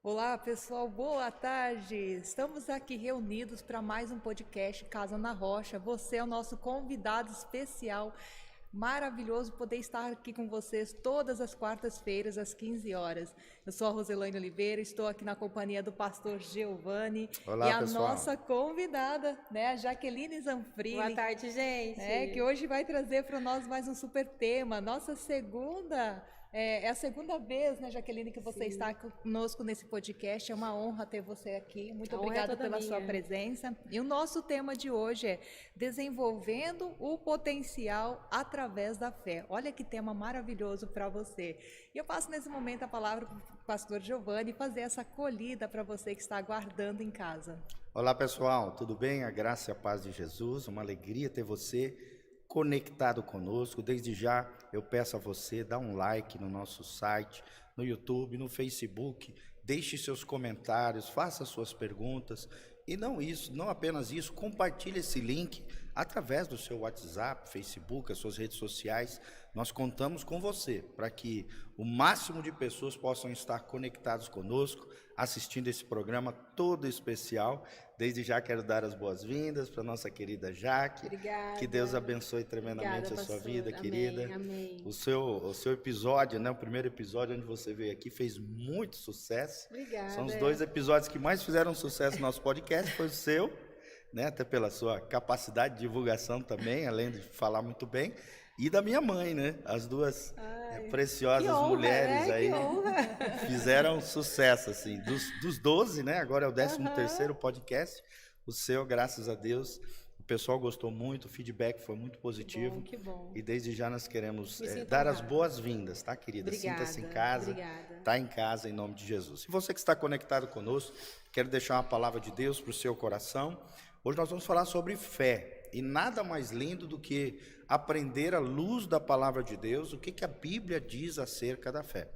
Olá, pessoal, boa tarde. Estamos aqui reunidos para mais um podcast Casa na Rocha. Você é o nosso convidado especial. Maravilhoso poder estar aqui com vocês todas as quartas-feiras, às 15 horas. Eu sou a Roselaine Oliveira, estou aqui na companhia do pastor Giovanni e Olá, a pessoal. nossa convidada, a Jaqueline Zanfrilli. Boa tarde, gente. Que hoje vai trazer para nós mais um super tema. Nossa segunda, é a segunda vez, né, Jaqueline, que você está conosco nesse podcast. É uma honra ter você aqui. Muito obrigada pela sua presença. E o nosso tema de hoje é desenvolvendo o potencial através da fé. Olha que tema maravilhoso para você. E eu passo nesse momento a palavra para o pastor Giovanni fazer essa acolhida para você que está aguardando em casa. Olá, pessoal, tudo bem? A graça e a paz de Jesus, uma alegria ter você conectado conosco. Desde já eu peço a você, dá um like no nosso site, no YouTube, no Facebook, deixe seus comentários, faça suas perguntas e não apenas isso, compartilhe esse link através do seu WhatsApp, Facebook, as suas redes sociais. Nós contamos com você para que o máximo de pessoas possam estar conectados conosco, assistindo esse programa todo especial. Desde já quero dar as boas-vindas para a nossa querida Jaque. Obrigada. Que Deus abençoe tremendamente a sua vida, amém, querida. Amém. O seu episódio, né, o primeiro episódio onde você veio aqui, fez muito sucesso. Obrigada. São os dois episódios que mais fizeram sucesso no nosso podcast, foi o seu, né, até pela sua capacidade de divulgação também, além de falar muito bem, e da minha mãe, né? As duas preciosas honra, mulheres aí que honra. fizeram sucesso, assim, dos 12, né? Agora é o 13º podcast. O seu, graças a Deus, o pessoal gostou muito, o feedback foi muito positivo. Que bom. E desde já nós queremos honrada. dar as boas-vindas, tá, querida? Obrigada, Sinta-se em casa, obrigada. tá em casa em nome de Jesus. E você que está conectado conosco, quero deixar uma palavra de Deus para o seu coração. Hoje nós vamos falar sobre fé. E nada mais lindo do que aprender à luz da palavra de Deus o que a Bíblia diz acerca da fé.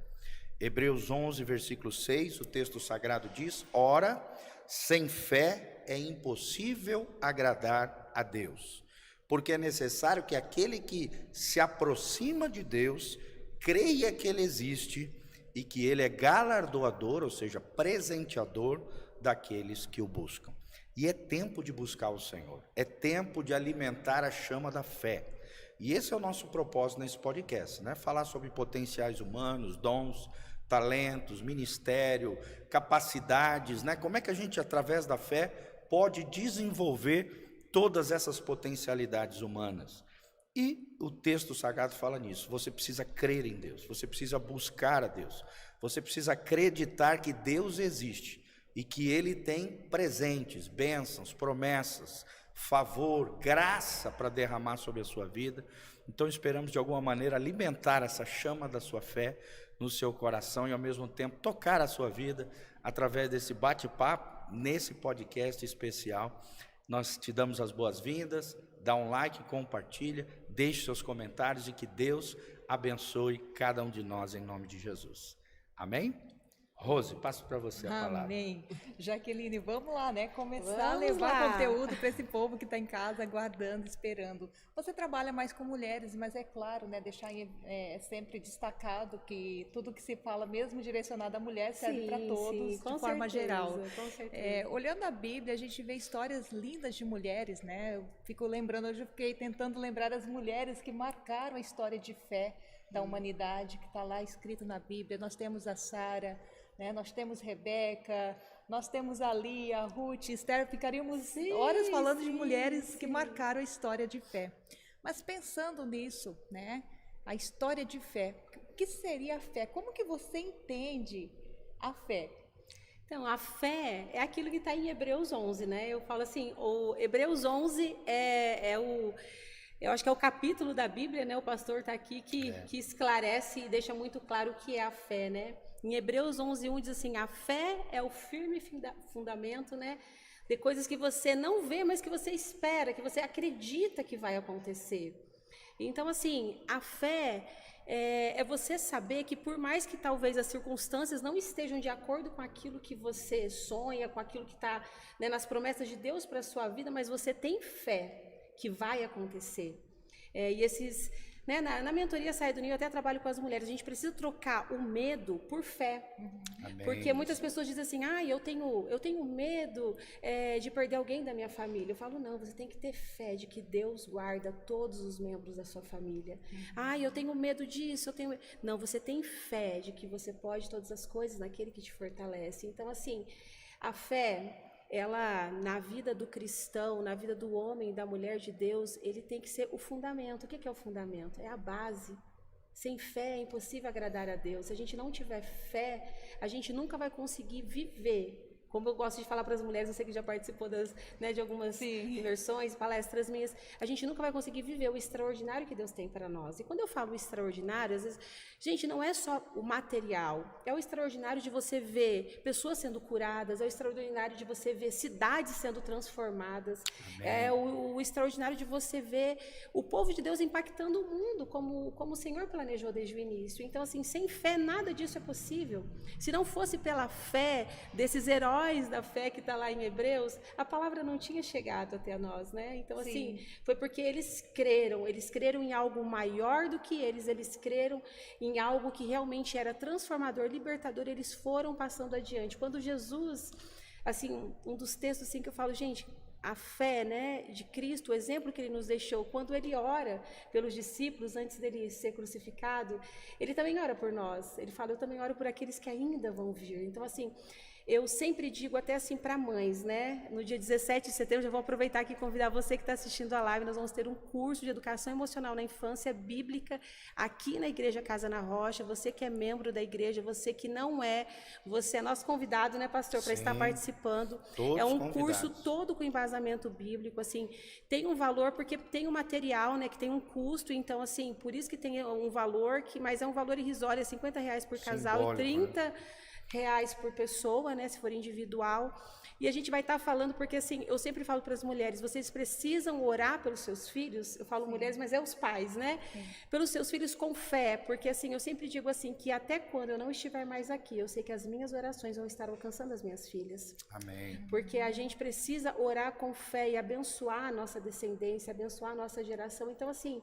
Hebreus 11, versículo 6, o texto sagrado diz: ora, sem fé é impossível agradar a Deus, porque é necessário que aquele que se aproxima de Deus creia que Ele existe e que Ele é galardoador, ou seja, presenteador daqueles que o buscam. E é tempo de buscar o Senhor, é tempo de alimentar a chama da fé. E esse é o nosso propósito nesse podcast, né? Falar sobre potenciais humanos, dons, talentos, ministério, capacidades, né? Como é que a gente, através da fé, pode desenvolver todas essas potencialidades humanas. E o texto sagrado fala nisso. Você precisa crer em Deus, você precisa buscar a Deus, você precisa acreditar que Deus existe e que Ele tem presentes, bênçãos, promessas, favor, graça para derramar sobre a sua vida. Então esperamos de alguma maneira alimentar essa chama da sua fé no seu coração e ao mesmo tempo tocar a sua vida através desse bate-papo, nesse podcast especial. Nós te damos as boas-vindas, dá um like, compartilha, deixe seus comentários e que Deus abençoe cada um de nós em nome de Jesus. Amém? Rose, passo para você a palavra. Amém. Jaqueline, vamos lá, né? Começar a levar conteúdo para esse povo que está em casa, aguardando, esperando. Você trabalha mais com mulheres, mas é claro, né? Deixar sempre destacado que tudo que se fala, mesmo direcionado à mulher, serve para todos, de forma geral. Com certeza. Olhando a Bíblia, a gente vê histórias lindas de mulheres, né? Eu fico lembrando, hoje eu fiquei tentando lembrar as mulheres que marcaram a história de fé da humanidade, que está lá escrito na Bíblia. Nós temos a Sara, né? Nós temos Rebeca, nós temos a Lia, a Ruth, Esther, ficaríamos horas falando de mulheres que marcaram a história de fé. Mas pensando nisso, né? A história de fé, o que seria a fé? Como que você entende a fé? Então, a fé é aquilo que está em Hebreus 11, né? Eu falo assim, o Hebreus 11 eu acho que é o capítulo da Bíblia, né? O pastor está aqui que esclarece e deixa muito claro o que é a fé, né? Em Hebreus 11:1 diz assim: a fé é o firme fundamento, né? De coisas que você não vê, mas que você espera, que você acredita que vai acontecer. Então, assim, a fé é você saber que por mais que talvez as circunstâncias não estejam de acordo com aquilo que você sonha, com aquilo que está, né, nas promessas de Deus para a sua vida, mas você tem fé que vai acontecer. E esses Né? Na mentoria Saia do Ninho, eu até trabalho com as mulheres. A gente precisa trocar o medo por fé. Amém. Porque muitas pessoas dizem assim, eu tenho medo de perder alguém da minha família. Eu falo, não, você tem que ter fé de que Deus guarda todos os membros da sua família. Eu tenho medo disso, Não, você tem fé de que você pode todas as coisas naquele que te fortalece. Então, assim, a fé, ela, na vida do cristão, na vida do homem e da mulher de Deus, ele tem que ser o fundamento. O que é o fundamento? É a base. Sem fé é impossível agradar a Deus. Se a gente não tiver fé, a gente nunca vai conseguir viver. Como eu gosto de falar para as mulheres, eu sei que já participou de algumas imersões, palestras minhas, a gente nunca vai conseguir viver o extraordinário que Deus tem para nós. E quando eu falo extraordinário, às vezes, gente, não é só o material, é o extraordinário de você ver pessoas sendo curadas, é o extraordinário de você ver cidades sendo transformadas, Amém. é o extraordinário de você ver o povo de Deus impactando o mundo, como o Senhor planejou desde o início. Então, assim, sem fé, nada disso é possível. Se não fosse pela fé desses heróis da fé que está lá em Hebreus, a palavra não tinha chegado até nós, né? Então, assim, foi porque eles creram em algo maior do que eles creram em algo que realmente era transformador, libertador, eles foram passando adiante. Quando Jesus, assim, um dos textos assim que eu falo, gente, a fé, né, de Cristo, o exemplo que ele nos deixou, quando ele ora pelos discípulos antes dele ser crucificado, ele também ora por nós. Ele fala, eu também oro por aqueles que ainda vão vir. Então, assim, eu sempre digo até assim para mães, né? No dia 17 de setembro, já vou aproveitar aqui e convidar você que está assistindo a live, nós vamos ter um curso de educação emocional na infância bíblica aqui na Igreja Casa na Rocha. Você que é membro da igreja, você que não é, você é nosso convidado, né, pastor, para estar participando. Todos é um convidados. curso todo com embasamento bíblico, assim, tem um valor porque tem um material, né, que tem um custo, então, assim, por isso que tem um valor, mas é um valor irrisório, é R$50 por casal. Simbólico, e R$30 por pessoa, né, se for individual. E a gente vai estar falando, porque assim, eu sempre falo para as mulheres, vocês precisam orar pelos seus filhos, eu falo mulheres, mas é os pais, né? Pelos seus filhos com fé, porque assim, eu sempre digo assim, que até quando eu não estiver mais aqui, eu sei que as minhas orações vão estar alcançando as minhas filhas. Amém. Porque a gente precisa orar com fé e abençoar a nossa descendência, abençoar a nossa geração. Então assim,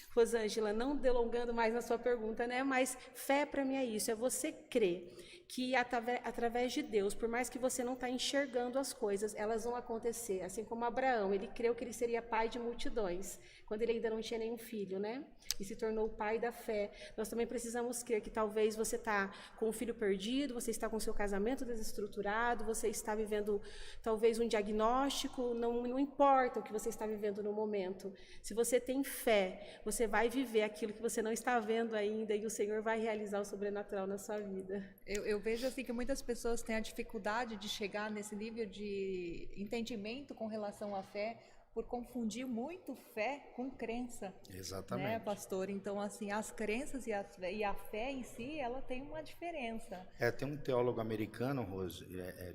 Rosângela, não delongando mais na sua pergunta, né? Mas fé para mim é isso, é você crer que através de Deus, por mais que você não está enxergando as coisas, elas vão acontecer. Assim como Abraão, ele creu que ele seria pai de multidões, quando ele ainda não tinha nenhum filho, né? E se tornou o pai da fé. Nós também precisamos crer que talvez você está com um filho perdido, você está com seu casamento desestruturado, você está vivendo talvez um diagnóstico, não importa o que você está vivendo no momento. Se você tem fé, você vai viver aquilo que você não está vendo ainda e o Senhor vai realizar o sobrenatural na sua vida. Eu vejo assim que muitas pessoas têm a dificuldade de chegar nesse nível de entendimento com relação à fé por confundir muito fé com crença. Exatamente. Né, pastor? Então, assim, as crenças e a fé em si, ela tem uma diferença. Tem um teólogo americano, Rose,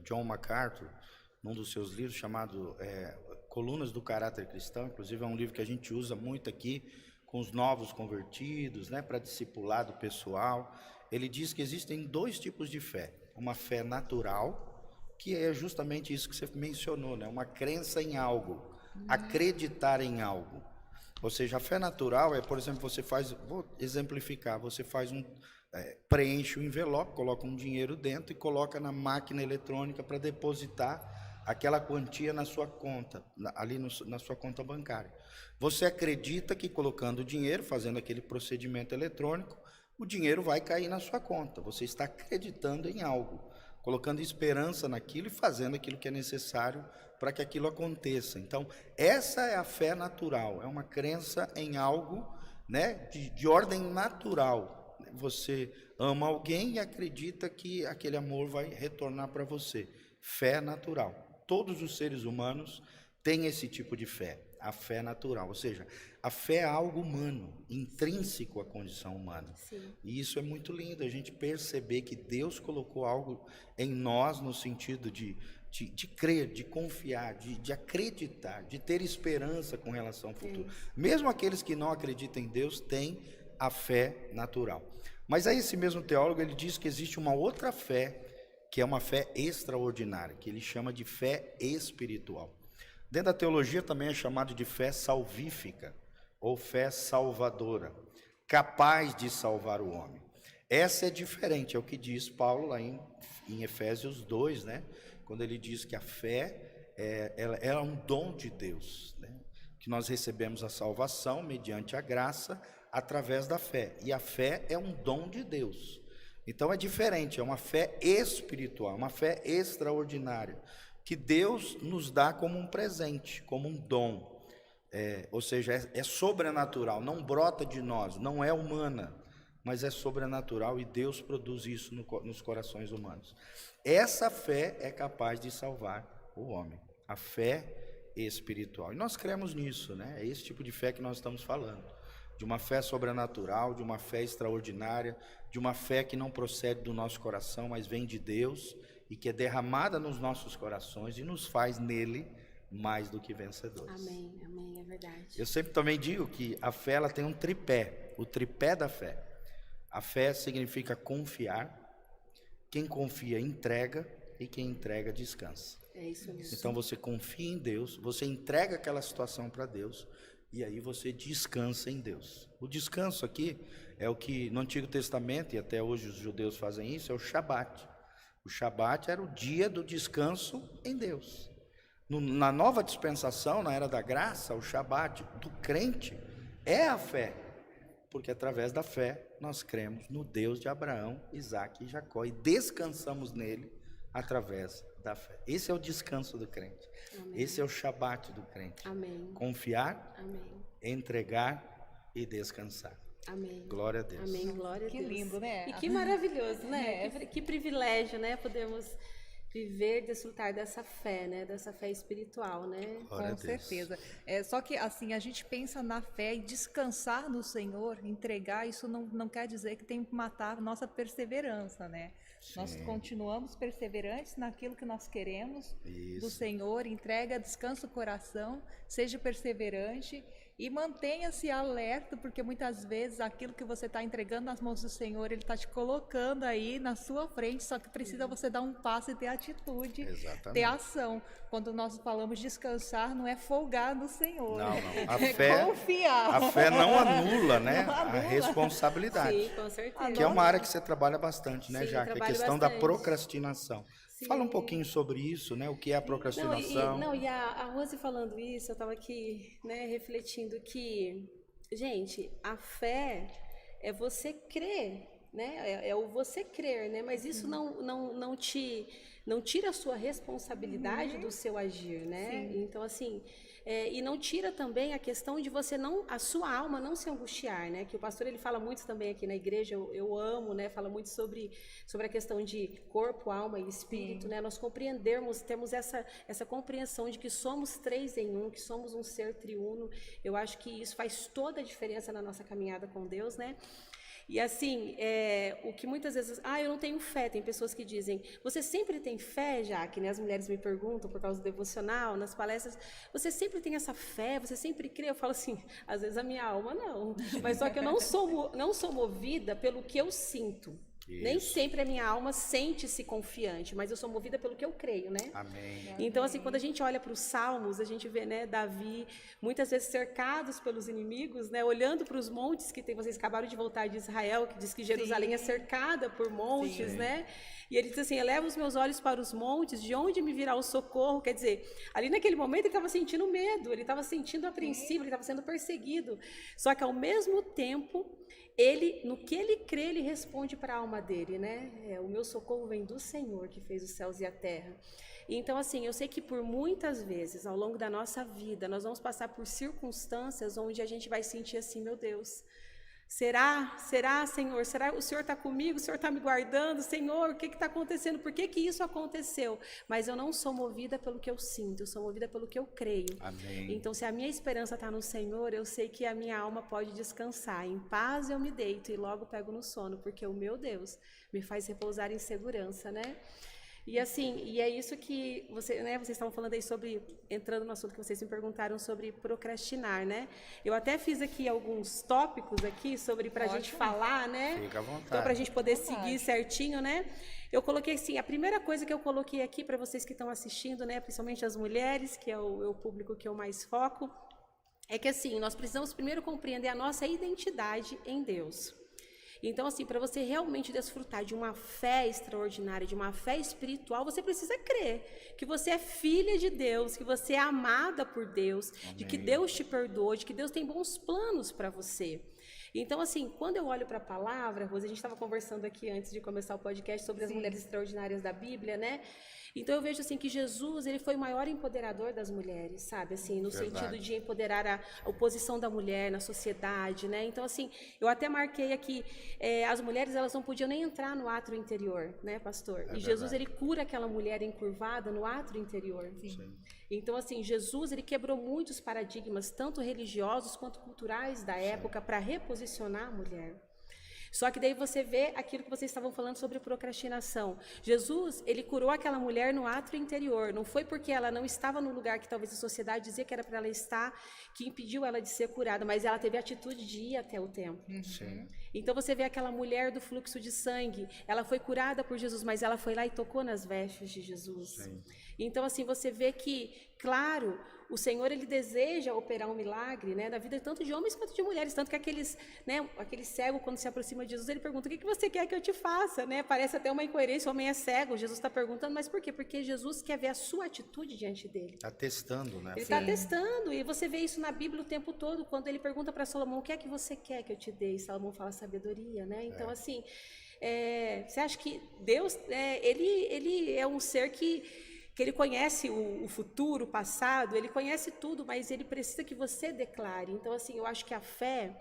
John MacArthur, num dos seus livros chamado Colunas do Caráter Cristão, inclusive é um livro que a gente usa muito aqui com os novos convertidos, né, para discipulado pessoal. Ele diz que existem dois tipos de fé. Uma fé natural, que é justamente isso que você mencionou, né? Uma crença em algo, acreditar em algo. Ou seja, a fé natural por exemplo, você faz, vou exemplificar, você faz preenche o envelope, coloca um dinheiro dentro e coloca na máquina eletrônica para depositar aquela quantia na sua conta, ali na sua conta bancária. Você acredita que colocando o dinheiro, fazendo aquele procedimento eletrônico, o dinheiro vai cair na sua conta. Você está acreditando em algo, colocando esperança naquilo e fazendo aquilo que é necessário para que aquilo aconteça. Então, essa é a fé natural, é uma crença em algo, né, de ordem natural. Você ama alguém e acredita que aquele amor vai retornar para você. Fé natural. Todos os seres humanos têm esse tipo de fé, a fé natural, ou seja, a fé é algo humano, intrínseco à condição humana. Sim. E isso é muito lindo, a gente perceber que Deus colocou algo em nós no sentido de crer, de confiar, de acreditar, de ter esperança com relação ao futuro. Mesmo aqueles que não acreditam em Deus têm a fé natural. Mas aí esse mesmo teólogo, ele diz que existe uma outra fé, que é uma fé extraordinária, que ele chama de fé espiritual. Dentro da teologia também é chamado de fé salvífica. ou fé salvadora, capaz de salvar o homem. Essa é diferente, é o que diz Paulo lá em Efésios 2, né? Quando ele diz que a fé ela é um dom de Deus, né? Que nós recebemos a salvação mediante a graça através da fé. E a fé é um dom de Deus. Então é diferente, é uma fé espiritual, uma fé extraordinária, que Deus nos dá como um presente, como um dom. Ou seja, é sobrenatural, não brota de nós, não é humana, mas é sobrenatural e Deus produz isso nos corações humanos. Essa fé é capaz de salvar o homem, a fé espiritual. E nós cremos nisso, né? É esse tipo de fé que nós estamos falando, de uma fé sobrenatural, de uma fé extraordinária, de uma fé que não procede do nosso coração, mas vem de Deus e que é derramada nos nossos corações e nos faz nele mais do que vencedores. Amém, amém, é verdade. Eu sempre também digo que a fé ela tem um tripé, o tripé da fé. A fé significa confiar, quem confia entrega e quem entrega descansa. É isso mesmo. Então você confia em Deus, você entrega aquela situação para Deus e aí você descansa em Deus. O descanso aqui é o que no Antigo Testamento, e até hoje os judeus fazem isso, é o Shabat. O Shabat era o dia do descanso em Deus. Na nova dispensação, na era da graça, o Shabat do crente é a fé, porque através da fé nós cremos no Deus de Abraão, Isaque e Jacó e descansamos nele através da fé. Esse é o descanso do crente. Amém. Esse é o Shabat do crente. Amém. Confiar, Amém. Entregar e descansar. Amém. Glória a Deus. Amém, glória a Que Deus. lindo, né? E que maravilhoso, né? Que privilégio, né? Podemos viver, desfrutar dessa fé, né? Dessa fé espiritual, né? Glória a Com Deus. certeza. Só que assim, a gente pensa na fé e descansar no Senhor, entregar, isso não quer dizer que tem que matar a nossa perseverança, né? Nós continuamos perseverantes naquilo que nós queremos do Senhor, entrega, descansa o coração, seja perseverante e mantenha-se alerta, porque muitas vezes aquilo que você está entregando nas mãos do Senhor, Ele está te colocando aí na sua frente, só que precisa você dar um passo e ter atitude, Exatamente. ter ação. Quando nós falamos descansar, não é folgar no Senhor, Não, né? não. A É fé, confiar. a fé não anula, né? Não anula. A responsabilidade. Sim, com certeza. Que é uma área que você trabalha bastante, né, Sim, Jaque? A trabalho questão da bastante. procrastinação. Sim. Fala um pouquinho sobre isso, né? O que é a procrastinação? E a Rose falando isso, eu estava aqui, né, refletindo que, gente, a fé é você crer, né? É o você crer, né? Mas isso não tira a sua responsabilidade do seu agir, né? Sim. Então, assim, e não tira também a questão de você a sua alma não se angustiar, né? Que o pastor, ele fala muito também aqui na igreja, eu amo, né? Fala muito sobre a questão de corpo, alma e espírito, né? Nós temos essa compreensão de que somos três em um, que somos um ser triuno. Eu acho que isso faz toda a diferença na nossa caminhada com Deus, né? E assim, o que muitas vezes... eu não tenho fé. Tem pessoas que dizem, você sempre tem fé, Jaque? Né? As mulheres me perguntam por causa do devocional, nas palestras, você sempre tem essa fé? Você sempre crê? Eu falo assim, às vezes a minha alma não. Mas só que eu não sou movida pelo que eu sinto. Isso. Nem sempre a minha alma sente-se confiante, mas eu sou movida pelo que eu creio, né? Amém. Então, assim, quando a gente olha para os Salmos, a gente vê, né, Davi, muitas vezes cercados pelos inimigos, né, olhando para os montes que tem, vocês acabaram de voltar de Israel, que diz que Jerusalém é cercada por montes, né? E ele diz assim, eleva os meus olhos para os montes, de onde me virá o socorro? Quer dizer, ali naquele momento ele estava sentindo medo, ele estava sentindo apreensivo, ele estava sendo perseguido. Só que ao mesmo tempo, no que ele crê, ele responde para a alma dele, né? O meu socorro vem do Senhor, que fez os céus e a terra. Então, assim, eu sei que por muitas vezes, ao longo da nossa vida, nós vamos passar por circunstâncias onde a gente vai sentir assim, meu Deus, será, Senhor? Será o Senhor está comigo? O Senhor está me guardando? Senhor, o que está acontecendo? Por que isso aconteceu? Mas eu não sou movida pelo que eu sinto, eu sou movida pelo que eu creio. Amém. Então, se a minha esperança está no Senhor, eu sei que a minha alma pode descansar. Em paz eu me deito e logo pego no sono, porque o meu Deus me faz repousar em segurança, né? E assim, e é isso que vocês estavam falando aí sobre, entrando no assunto que vocês me perguntaram sobre procrastinar, né? Eu até fiz aqui alguns tópicos aqui sobre pra gente falar, né? Fica à vontade. Então, pra gente poder seguir certinho, né? Eu coloquei assim, a primeira coisa que eu coloquei aqui para vocês que estão assistindo, né? Principalmente as mulheres, que é o público que eu mais foco, é que assim, nós precisamos primeiro compreender a nossa identidade em Deus. Então, assim, para você realmente desfrutar de uma fé extraordinária, de uma fé espiritual, você precisa crer que você é filha de Deus, que você é amada por Deus, Amém. de que Deus te perdoou, de que Deus tem bons planos para você. Então, assim, quando eu olho para a palavra, Rose, a gente estava conversando aqui antes de começar o podcast sobre as mulheres extraordinárias da Bíblia, né? Então eu vejo assim que Jesus, ele foi o maior empoderador das mulheres, sabe? Assim, no sentido de empoderar a posição da mulher na sociedade, né? Então assim, eu até marquei aqui, as mulheres elas não podiam nem entrar no átrio interior, né, pastor? E Jesus, ele cura aquela mulher encurvada no átrio interior. Sim. Então assim, Jesus, ele quebrou muitos paradigmas, tanto religiosos quanto culturais da época, para reposicionar a mulher. Só que daí você vê aquilo que vocês estavam falando sobre procrastinação. Jesus, ele curou aquela mulher no átrio interior. Não foi porque ela não estava no lugar que talvez a sociedade dizia que era para ela estar, que impediu ela de ser curada, mas ela teve a atitude de ir até o templo. Sim. Então você vê aquela mulher do fluxo de sangue, ela foi curada por Jesus, mas ela foi lá e tocou nas vestes de Jesus. Sim. Então assim, você vê que, claro, o Senhor, ele deseja operar um milagre, né, na vida tanto de homens quanto de mulheres, tanto que aquele cego, quando se aproxima de Jesus, ele pergunta, o que você quer que eu te faça, né? Parece até uma incoerência, o homem é cego, Jesus está perguntando, mas por quê? Porque Jesus quer ver a sua atitude diante dele. Está testando, né? Ele está testando, e você vê isso na Bíblia o tempo todo, quando ele pergunta para Salomão, o que é que você quer que eu te dê? E Salomão fala sabedoria, né? Então, assim, você acha que Deus, ele é um ser que ele conhece o futuro, o passado, ele conhece tudo, mas ele precisa que você declare. Então, assim, eu acho que a fé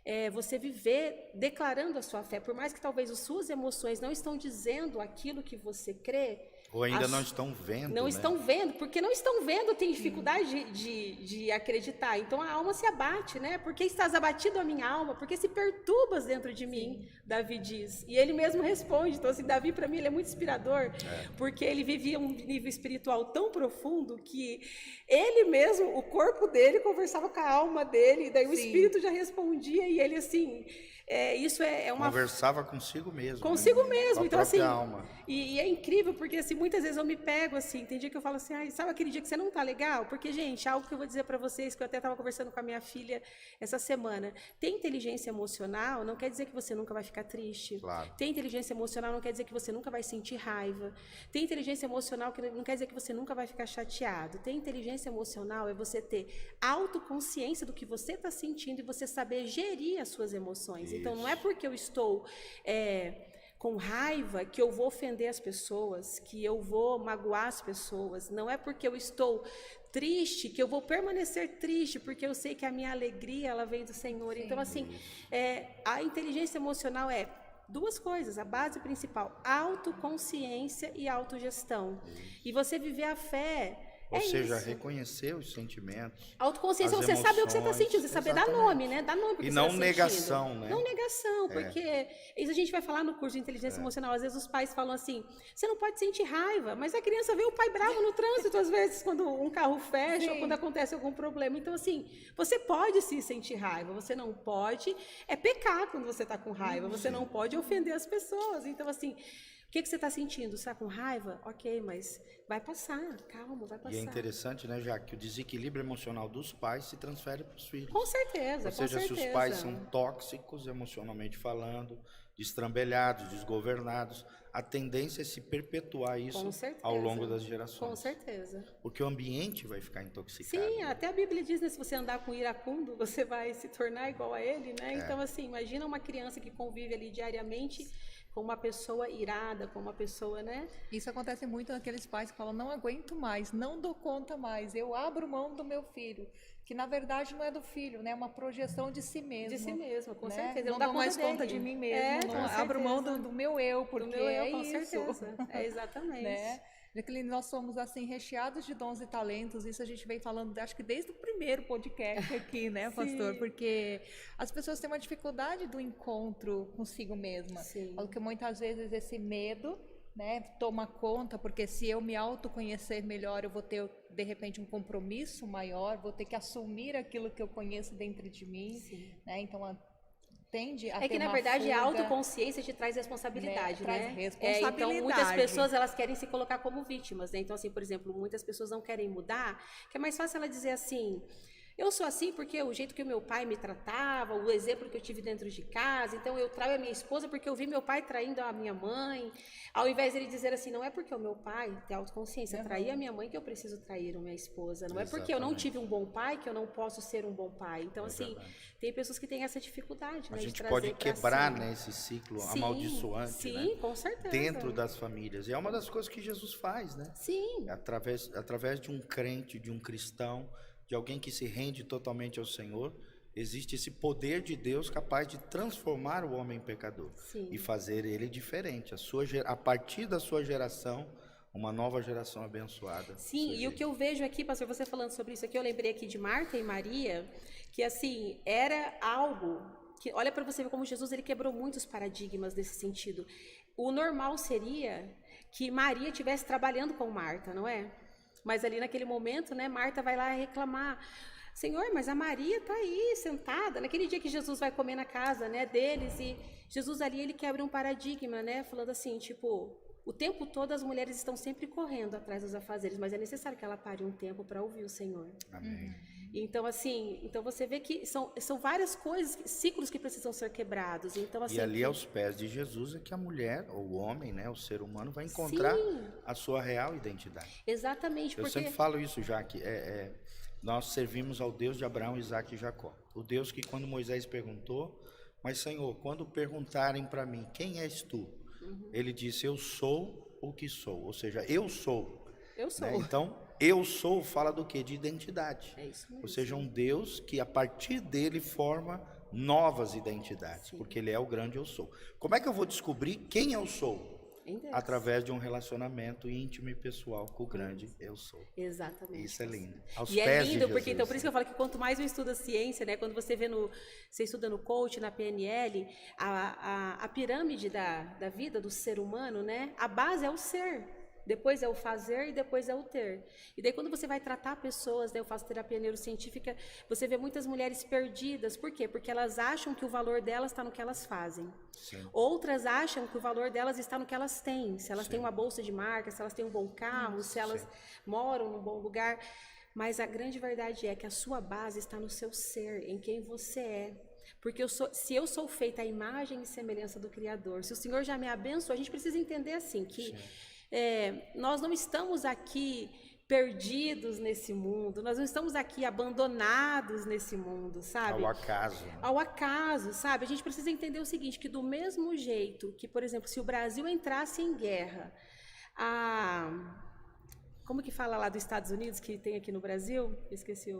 é você viver declarando a sua fé. Por mais que talvez as suas emoções não estão dizendo aquilo que você crê, Ou ainda não estão vendo, não né? estão vendo, porque não estão vendo, tem dificuldade de acreditar. Então a alma se abate, né? Porque estás abatido a minha alma, porque se perturbas dentro de mim, Davi diz. E ele mesmo responde. Então, assim, Davi, para mim, ele é muito inspirador, porque ele vivia um nível espiritual tão profundo que ele mesmo, o corpo dele, conversava com a alma dele, e daí o espírito já respondia, e ele, assim... isso é uma... Conversava consigo mesmo. Consigo né? mesmo. Com a Então, assim, alma. E é incrível, porque assim, muitas vezes eu me pego assim, tem dia que eu falo assim, sabe aquele dia que você não tá legal? Porque, gente, algo que eu vou dizer para vocês, que eu até estava conversando com a minha filha essa semana, ter inteligência emocional não quer dizer que você nunca vai ficar triste. Claro. Ter inteligência emocional não quer dizer que você nunca vai sentir raiva. Ter inteligência emocional não quer dizer que você nunca vai ficar chateado. Ter inteligência emocional é você ter autoconsciência do que você está sentindo e você saber gerir as suas emoções. Isso. Então, não é porque eu estou com raiva que eu vou ofender as pessoas, que eu vou magoar as pessoas. Não é porque eu estou triste que eu vou permanecer triste, porque eu sei que a minha alegria ela vem do Senhor. Então, assim, a inteligência emocional é duas coisas, a base principal, autoconsciência e autogestão. E você viver a fé... Ou seja, reconhecer os sentimentos. Autoconsciência, você sabe o que você está sentindo, você saber dar nome, né? Dar nome porque e você não tá negação, sentindo. né? Não negação, porque isso a gente vai falar no curso de inteligência emocional. Às vezes os pais falam assim, você não pode sentir raiva, mas a criança vê o pai bravo no trânsito, às vezes, quando um carro fecha ou quando acontece algum problema. Então, assim, você pode sim sentir raiva, você não pode pecar quando você está com raiva, você não pode ofender as pessoas. Então, assim... O que você está sentindo? Você está com raiva? Ok, mas vai passar, calma, vai passar. E é interessante, né, Jaque, que o desequilíbrio emocional dos pais se transfere para os filhos. Com certeza, Ou seja, se os pais são tóxicos, emocionalmente falando, destrambelhados, desgovernados, a tendência é se perpetuar isso ao longo das gerações. Com certeza. Porque o ambiente vai ficar intoxicado. Sim, até a Bíblia diz, né, se você andar com iracundo, você vai se tornar igual a ele, né? Então, assim, imagina uma criança que convive ali diariamente com uma pessoa irada, com uma pessoa, né? Isso acontece muito naqueles pais que falam, não aguento mais, não dou conta mais, eu abro mão do meu filho. Que na verdade não é do filho, né? É uma projeção de si mesmo. De si mesmo, com né? certeza. Não dou mais conta de mim mesmo. Abro mão do meu eu, porque do meu eu, com isso. certeza. Exatamente. Né? Nós somos assim recheados de dons e talentos, isso a gente vem falando, acho que desde o primeiro podcast aqui, né, pastor? Porque as pessoas têm uma dificuldade do encontro consigo mesma. Porque muitas vezes esse medo, né, toma conta, porque se eu me autoconhecer melhor, eu vou ter, de repente, um compromisso maior, vou ter que assumir aquilo que eu conheço dentro de mim, né? Então, tende a que, na verdade, a autoconsciência te traz responsabilidade, né? Traz responsabilidade. Então, muitas pessoas, elas querem se colocar como vítimas, né? Então, assim, por exemplo, muitas pessoas não querem mudar, que é mais fácil ela dizer assim... Eu sou assim porque o jeito que o meu pai me tratava, o exemplo que eu tive dentro de casa, então eu traio a minha esposa porque eu vi meu pai traindo a minha mãe, ao invés dele dizer assim, não é porque o meu pai tem autoconsciência, trair a minha mãe que eu preciso trair a minha esposa, não é porque eu não tive um bom pai que eu não posso ser um bom pai. Então, assim, tem pessoas que têm essa dificuldade, né, A de gente trazer pode quebrar, cima. né, esse ciclo Sim, amaldiçoante, sim, né, com certeza. dentro das famílias. E é uma das coisas que Jesus faz, né? Sim. Através de um crente, de um cristão, de alguém que se rende totalmente ao Senhor, existe esse poder de Deus capaz de transformar o homem em pecador. Sim. E fazer ele diferente. A partir da sua geração, uma nova geração abençoada. Sim, e o que eu vejo aqui, pastor, você falando sobre isso aqui, eu lembrei aqui de Marta e Maria, que assim, era algo que, olha para você ver como Jesus ele quebrou muitos paradigmas nesse sentido. O normal seria que Maria estivesse trabalhando com Marta, não é? Mas ali naquele momento, né, Marta vai lá reclamar, Senhor, mas a Maria está aí sentada, naquele dia que Jesus vai comer na casa, né, deles, e Jesus ali, ele quebra um paradigma, né, falando assim, tipo, o tempo todo as mulheres estão sempre correndo atrás dos afazeres, mas é necessário que ela pare um tempo para ouvir o Senhor. Amém. Então, assim, então você vê que são várias coisas, ciclos que precisam ser quebrados. Então, assim, E ali aos pés de Jesus é que a mulher, ou o homem, né, o ser humano, vai encontrar a sua real identidade. Exatamente. Eu sempre falo isso, já que nós servimos ao Deus de Abraão, Isaac e Jacó. O Deus que quando Moisés perguntou, mas Senhor, quando perguntarem para mim, quem és tu? Ele disse, eu sou o que sou. Ou seja, eu sou. Eu sou. Né? Então, eu sou fala do quê? De identidade. É isso mesmo. Ou seja, um Deus que a partir dele forma novas identidades. Sim. Porque ele é o grande eu sou. Como é que eu vou descobrir quem eu sou? Através de um relacionamento íntimo e pessoal com o grande eu sou. Exatamente. Isso é lindo. Aos e pés é lindo, de Jesus, porque então por isso que eu falo que quanto mais eu estudo a ciência, né, quando você vê você estuda no coach, na PNL, a pirâmide da vida do ser humano, né, a base é o ser. Depois é o fazer e depois é o ter. E daí quando você vai tratar pessoas, né, eu faço terapia neurocientífica, você vê muitas mulheres perdidas. Por quê? Porque elas acham que o valor delas está no que elas fazem. Sim. Outras acham que o valor delas está no que elas têm. Se elas têm uma bolsa de marca, se elas têm um bom carro, se elas moram num bom lugar. Mas a grande verdade é que a sua base está no seu ser, em quem você é. Porque se eu sou feita à imagem e semelhança do Criador, se o Senhor já me abençoou, a gente precisa entender assim que... nós não estamos aqui perdidos nesse mundo, nós não estamos aqui abandonados nesse mundo, sabe? Ao acaso. Né? Ao acaso, sabe? A gente precisa entender o seguinte, que do mesmo jeito que, por exemplo, se o Brasil entrasse em guerra, como que fala lá dos Estados Unidos, que tem aqui no Brasil? Eu esqueci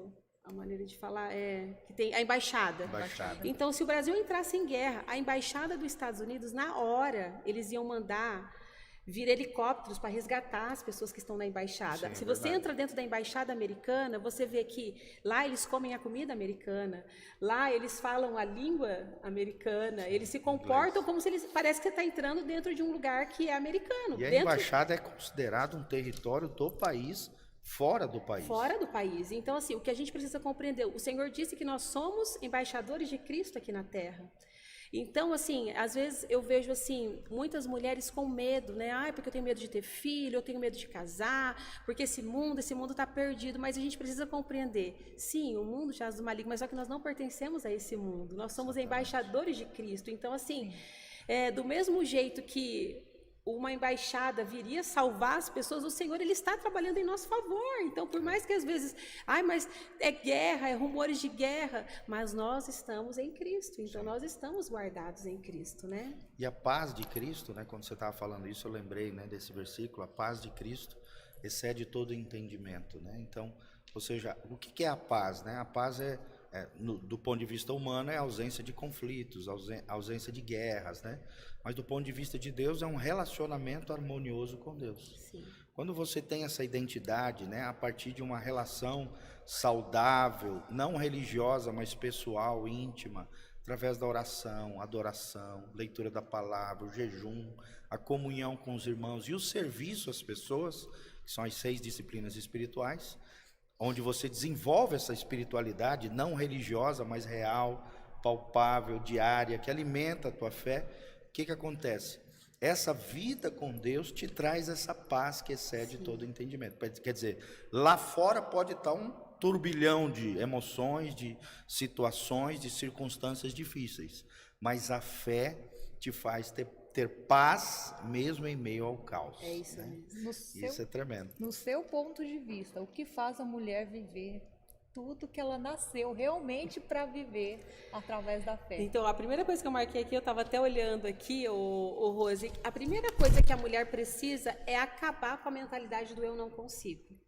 a maneira de falar, que tem a embaixada. Então, se o Brasil entrasse em guerra, a embaixada dos Estados Unidos, na hora, eles iam mandar vir helicópteros para resgatar as pessoas que estão na embaixada. Sim, se você entra dentro da embaixada americana, você vê que lá eles comem a comida americana, lá eles falam a língua americana, eles se comportam como se parece que você está entrando dentro de um lugar que é americano. E a embaixada é considerada um território do país, fora do país. Fora do país. Então, assim, o que a gente precisa compreender, o Senhor disse que nós somos embaixadores de Cristo aqui na Terra. Então, assim, às vezes eu vejo, assim, muitas mulheres com medo, né? Porque eu tenho medo de ter filho, eu tenho medo de casar, porque esse mundo está perdido. Mas a gente precisa compreender, sim, o mundo jaz do maligno, mas só que nós não pertencemos a esse mundo. Nós somos embaixadores de Cristo. Então, assim, do mesmo jeito que uma embaixada viria salvar as pessoas, o Senhor, Ele está trabalhando em nosso favor. Então, por mais que às vezes, mas é guerra, é rumores de guerra, mas nós estamos em Cristo, então nós estamos guardados em Cristo, né? E a paz de Cristo, né, quando você estava falando isso, eu lembrei, né, desse versículo, a paz de Cristo excede todo entendimento, né? Então, ou seja, o que é a paz, né? A paz do ponto de vista humano, é a ausência de conflitos, ausência de guerras, né? Mas do ponto de vista de Deus, é um relacionamento harmonioso com Deus. Sim. Quando você tem essa identidade, né, a partir de uma relação saudável, não religiosa, mas pessoal, íntima, através da oração, adoração, leitura da palavra, o jejum, a comunhão com os irmãos e o serviço às pessoas, que são as 6 disciplinas espirituais, onde você desenvolve essa espiritualidade não religiosa, mas real, palpável, diária, que alimenta a tua fé. O que acontece? Essa vida com Deus te traz essa paz que excede todo entendimento. Quer dizer, lá fora pode estar um turbilhão de emoções, de situações, de circunstâncias difíceis. Mas a fé te faz ter paz mesmo em meio ao caos. É isso né? mesmo. Isso é tremendo. No seu ponto de vista, o que faz a mulher viver tudo que ela nasceu realmente para viver através da fé? Então, a primeira coisa que eu marquei aqui, eu estava até olhando aqui, o Rose, a primeira coisa que a mulher precisa é acabar com a mentalidade do eu não consigo.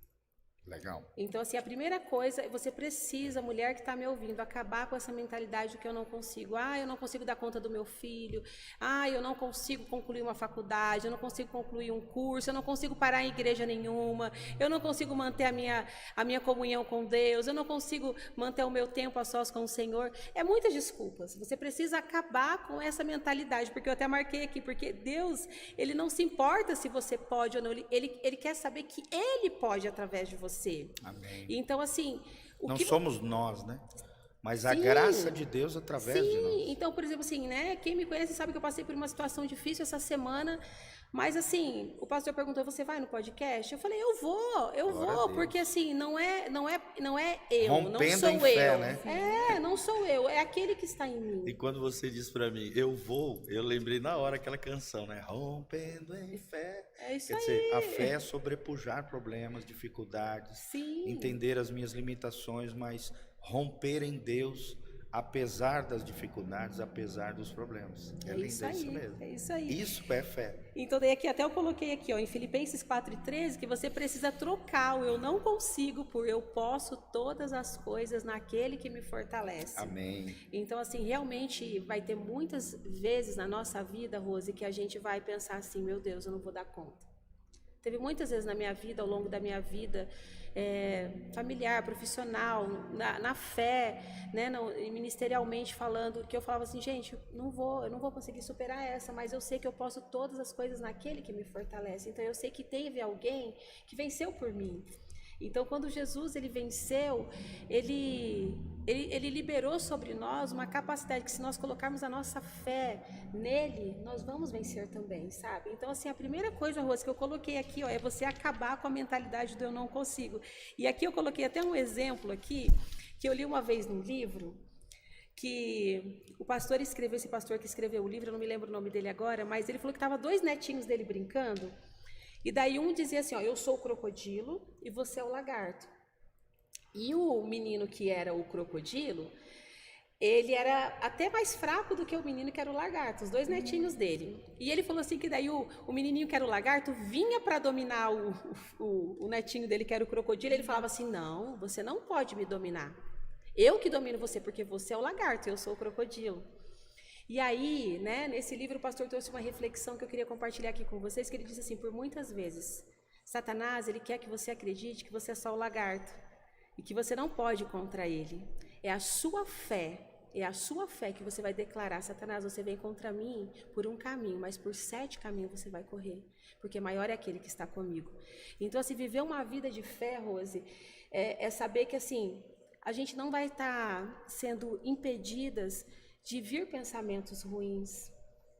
Legal. Então, assim, a primeira coisa, você precisa, mulher que está me ouvindo, acabar com essa mentalidade de que eu não consigo. Ah, eu não consigo dar conta do meu filho. Ah, eu não consigo concluir uma faculdade. Eu não consigo concluir um curso. Eu não consigo parar em igreja nenhuma. Eu não consigo manter a minha comunhão com Deus. Eu não consigo manter o meu tempo a sós com o Senhor. É muitas desculpas. Você precisa acabar com essa mentalidade, porque eu até marquei aqui, porque Deus, Ele não se importa se você pode ou não. Ele quer saber que Ele pode através de você. Amém. Então, assim... Não somos nós, né? Mas Sim. a graça de Deus através de nós. Sim, então, por exemplo, assim, né? Quem me conhece sabe que eu passei por uma situação difícil essa semana, mas assim, o pastor perguntou, você vai no podcast? Eu falei, eu vou, porque assim, não é eu, Rompendo não sou em eu. fé, né? Não sou eu, é aquele que está em mim. E quando você disse pra mim, eu vou, eu lembrei na hora aquela canção, né? Rompendo em fé. É isso Quer aí. dizer, a fé é sobrepujar problemas, dificuldades, Sim. entender as minhas limitações, mas romper em Deus, apesar das dificuldades, apesar dos problemas. É lindo isso mesmo. É isso aí. Isso é fé. Então, daí aqui, até eu coloquei aqui, ó, em Filipenses 4:13, que você precisa trocar o eu não consigo por eu posso todas as coisas naquele que me fortalece. Amém. Então, assim, realmente vai ter muitas vezes na nossa vida, Rose, que a gente vai pensar assim, meu Deus, eu não vou dar conta. Teve muitas vezes na minha vida, ao longo da minha vida, familiar, profissional, na fé, né, ministerialmente falando, que eu falava assim, gente, eu não vou conseguir superar essa, mas eu sei que eu posso todas as coisas naquele que me fortalece. Então, eu sei que teve alguém que venceu por mim. Então, quando Jesus ele venceu, ele liberou sobre nós uma capacidade que, se nós colocarmos a nossa fé nele, nós vamos vencer também, sabe? Então, assim, a primeira coisa, Rose, que eu coloquei aqui, ó, é você acabar com a mentalidade do eu não consigo. E aqui eu coloquei até um exemplo aqui, que eu li uma vez num livro, que o pastor escreveu, esse pastor que escreveu o livro, eu não me lembro o nome dele agora, mas ele falou que estavam 2 netinhos dele brincando, e daí um dizia assim, ó, eu sou o crocodilo e você é o lagarto. E o menino que era o crocodilo, ele era até mais fraco do que o menino que era o lagarto, os 2 netinhos dele. E ele falou assim que daí o menininho que era o lagarto vinha para dominar o netinho dele que era o crocodilo, e ele falava assim, não, você não pode me dominar. Eu que domino você, porque você é o lagarto, eu sou o crocodilo. E aí, né, nesse livro o pastor trouxe uma reflexão que eu queria compartilhar aqui com vocês, que ele disse assim, por muitas vezes, Satanás, ele quer que você acredite que você é só o lagarto e que você não pode ir contra ele. É a sua fé que você vai declarar, Satanás, você vem contra mim por um caminho, mas por 7 caminhos você vai correr, porque maior é aquele que está comigo. Então, assim, viver uma vida de fé, Rose, é saber que, assim, a gente não vai estar sendo impedidas de vir pensamentos ruins,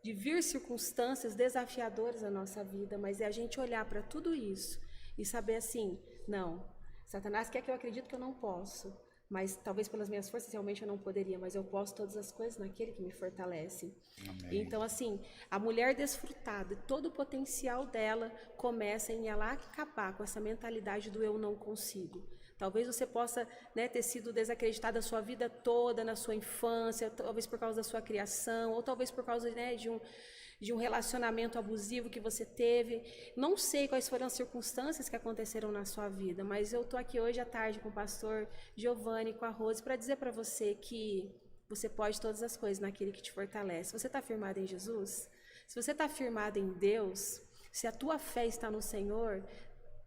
de vir circunstâncias desafiadoras na nossa vida, mas é a gente olhar para tudo isso e saber assim, não, Satanás quer que eu acredite que eu não posso, mas talvez pelas minhas forças realmente eu não poderia, mas eu posso todas as coisas naquele que me fortalece. Amém. Então, assim, a mulher desfrutada, todo o potencial dela começa em ela acabar com essa mentalidade do eu não consigo. Talvez você possa, né, ter sido desacreditada a sua vida toda, na sua infância, talvez por causa da sua criação, ou talvez por causa, né, de um relacionamento abusivo que você teve. Não sei quais foram as circunstâncias que aconteceram na sua vida, mas eu estou aqui hoje à tarde com o pastor Giovanni, com a Rose, para dizer para você que você pode todas as coisas naquele que te fortalece. Você está firmado em Jesus? Se você está firmado em Deus, se a tua fé está no Senhor,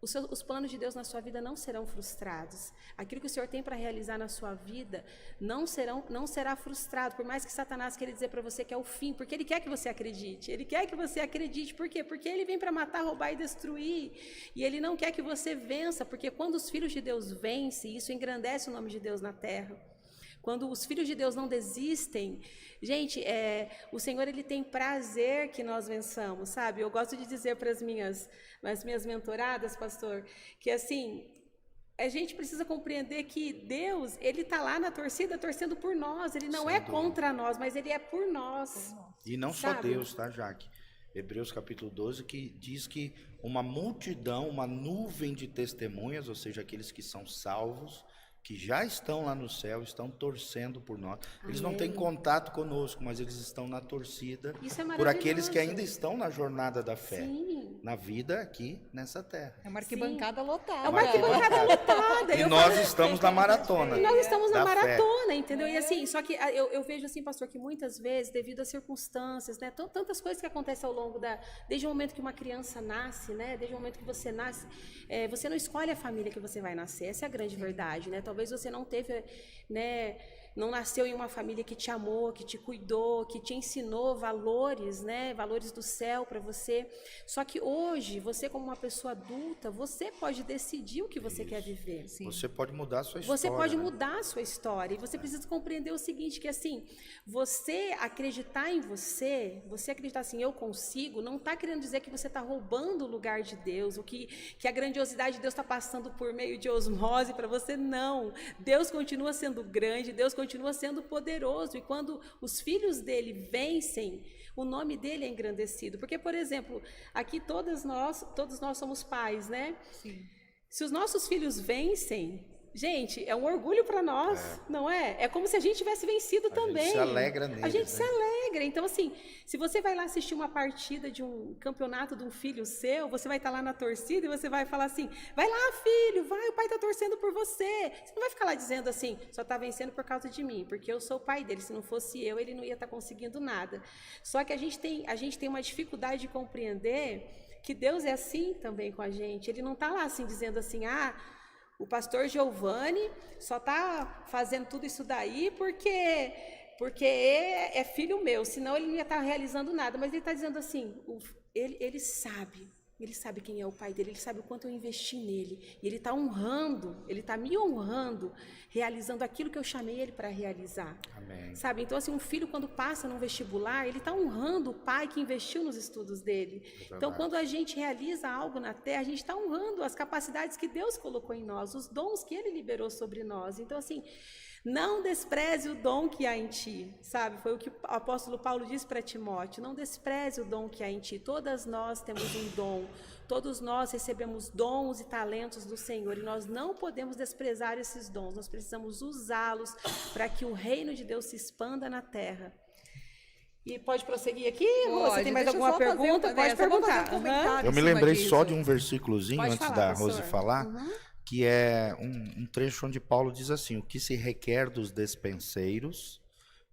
os planos de Deus na sua vida não serão frustrados. Aquilo que o Senhor tem para realizar na sua vida não será frustrado, por mais que Satanás queira dizer para você que é o fim, porque ele quer que você acredite. Ele quer que você acredite. Por quê? Porque ele vem para matar, roubar e destruir. E ele não quer que você vença, porque quando os filhos de Deus vencem, isso engrandece o nome de Deus na terra. Quando os filhos de Deus não desistem, gente, o Senhor ele tem prazer que nós vençamos, sabe? Eu gosto de dizer para as minhas mentoradas, pastor, que assim, a gente precisa compreender que Deus, ele está lá na torcida, torcendo por nós. Ele não é contra nós, mas ele é por nós. E não só Deus, tá, Jaque? Hebreus capítulo 12, que diz que uma multidão, uma nuvem de testemunhas, ou seja, aqueles que são salvos, que já estão lá no céu, estão torcendo por nós. Eles não têm contato conosco, mas eles estão na torcida por aqueles que ainda estão na jornada da fé. Sim. Na vida aqui, nessa terra. É uma arquibancada lotada. É uma arquibancada lotada. E nós estamos na maratona. E nós estamos na maratona, entendeu? E assim, só que eu vejo assim, pastor, que muitas vezes, devido às circunstâncias, né, tantas coisas que acontecem ao longo desde o momento que uma criança nasce, né, desde o momento que você nasce, você não escolhe a família que você vai nascer. Essa é a grande verdade, né? Talvez você não teve, né, não nasceu em uma família que te amou, que te cuidou, que te ensinou valores, né, valores do céu para você. Só que hoje, você como uma pessoa adulta, você pode decidir o que você quer viver. Sim. Você pode mudar a sua história. Você pode mudar a sua história. E você precisa compreender o seguinte, que assim, você acreditar em você acreditar assim, eu consigo, não está querendo dizer que você está roubando o lugar de Deus, ou que a grandiosidade de Deus está passando por meio de osmose para você, não. Deus continua sendo grande, Deus continua sendo poderoso, e quando os filhos dele vencem, o nome dele é engrandecido. Porque, por exemplo, aqui todos nós somos pais, né? Sim. Se os nossos filhos vencem, gente, é um orgulho para nós, não é? É como se a gente tivesse vencido também. A gente se alegra neles, a gente se alegra. Então, assim, se você vai lá assistir uma partida de um campeonato de um filho seu, você vai estar lá na torcida e você vai falar assim, vai lá, filho, vai, o pai está torcendo por você. Você não vai ficar lá dizendo assim, só está vencendo por causa de mim, porque eu sou o pai dele. Se não fosse eu, ele não ia estar conseguindo nada. Só que a gente tem uma dificuldade de compreender que Deus é assim também com a gente. Ele não está lá assim, dizendo assim, o pastor Giovanni só está fazendo tudo isso daí porque é filho meu, senão ele não ia estar realizando nada. Mas ele está dizendo assim, ele sabe quem é o pai dele, ele sabe o quanto eu investi nele. E ele está ele está me honrando, realizando aquilo que eu chamei ele para realizar. Amém. Sabe? Então, assim, um filho quando passa num vestibular, ele está honrando o pai que investiu nos estudos dele. Então, quando a gente realiza algo na terra, a gente está honrando as capacidades que Deus colocou em nós, os dons que ele liberou sobre nós. Então, assim, não despreze o dom que há em ti, sabe? Foi o que o apóstolo Paulo disse para Timóteo, não despreze o dom que há em ti. Todas nós temos um dom, todos nós recebemos dons e talentos do Senhor, e nós não podemos desprezar esses dons, nós precisamos usá-los para que o reino de Deus se expanda na terra. E pode prosseguir aqui? Você tem mais alguma pergunta? Pode perguntar. Eu me lembrei só de um versículozinho antes da Rose falar, que é um trecho onde Paulo diz assim, o que se requer dos despenseiros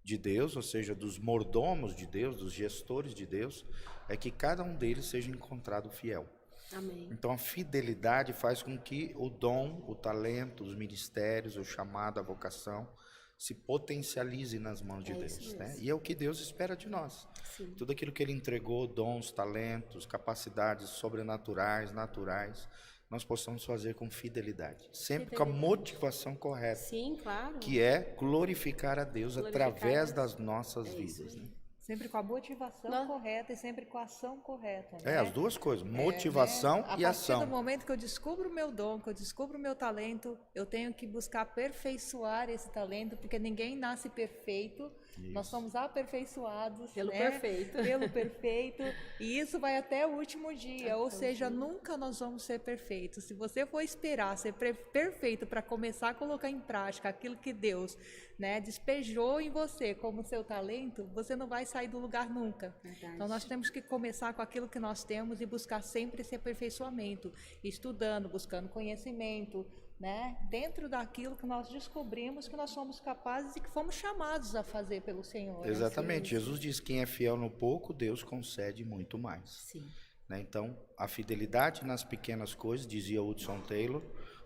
de Deus, ou seja, dos mordomos de Deus, dos gestores de Deus, é que cada um deles seja encontrado fiel. Amém. Então a fidelidade faz com que o dom, o talento, os ministérios, o chamado, a vocação, se potencialize nas mãos de Deus, né? E é o que Deus espera de nós. Sim. Tudo aquilo que Ele entregou, dons, talentos, capacidades sobrenaturais, naturais, nós possamos fazer com fidelidade, sempre com a motivação correta. Sim, claro. Que é glorificar a Deus através das nossas vidas, né? Sempre com a motivação correta e sempre com a ação correta. Né? As duas coisas, motivação e ação. A partir do momento que eu descubro o meu dom, que eu descubro o meu talento, eu tenho que buscar aperfeiçoar esse talento, porque ninguém nasce perfeito. Isso. Nós somos aperfeiçoados pelo perfeito. Pelo perfeito, e isso vai até o último dia, ou seja, nunca nós vamos ser perfeitos. Se você for esperar ser perfeito para começar a colocar em prática aquilo que Deus, né, despejou em você como seu talento, você não vai sair do lugar nunca. Verdade. Então nós temos que começar com aquilo que nós temos e buscar sempre esse aperfeiçoamento, estudando, buscando conhecimento, né? Dentro daquilo que nós descobrimos que nós somos capazes e que fomos chamados a fazer pelo Senhor. Exatamente. Assim. Jesus diz que quem é fiel no pouco, Deus concede muito mais. Sim. Né? Então, a fidelidade nas pequenas coisas, dizia Hudson Taylor,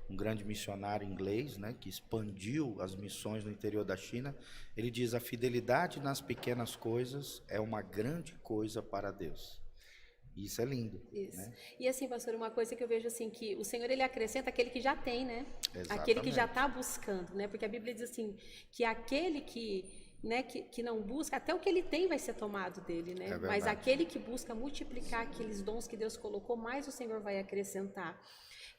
um grande missionário inglês, né, que expandiu as missões no interior da China, ele diz, a fidelidade nas pequenas coisas é uma grande coisa para Deus. Isso é lindo. Isso. Né? E assim, pastor, uma coisa que eu vejo assim, que o Senhor, ele acrescenta aquele que já tem, né? Exatamente. Aquele que já está buscando, né? Porque a Bíblia diz assim, que aquele que não busca, até o que ele tem vai ser tomado dele, né? Mas aquele que busca multiplicar aqueles dons que Deus colocou, mais o Senhor vai acrescentar.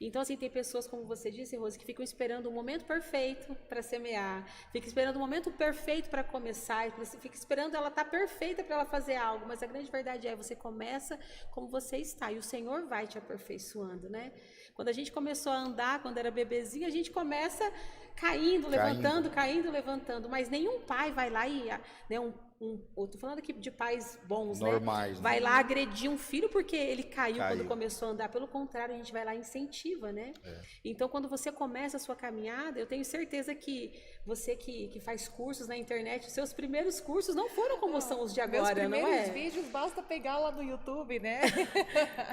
Então, assim, tem pessoas, como você disse, Rose, que ficam esperando o momento perfeito para semear, fica esperando o momento perfeito para começar, fica esperando ela estar perfeita para ela fazer algo, mas a grande verdade é, você começa como você está, e o Senhor vai te aperfeiçoando, né? Quando a gente começou a andar, quando era bebezinho, a gente começa caindo, levantando, mas nenhum pai vai lá e, né, eu tô falando aqui de pais bons, normais, né? Vai lá agredir um filho porque ele caiu quando começou a andar. Pelo contrário, a gente vai lá e incentiva, né? Então, quando você começa a sua caminhada, eu tenho certeza que você que faz cursos na internet, seus primeiros cursos não foram como são os de agora, não é? Meus primeiros vídeos, basta pegar lá no YouTube, né?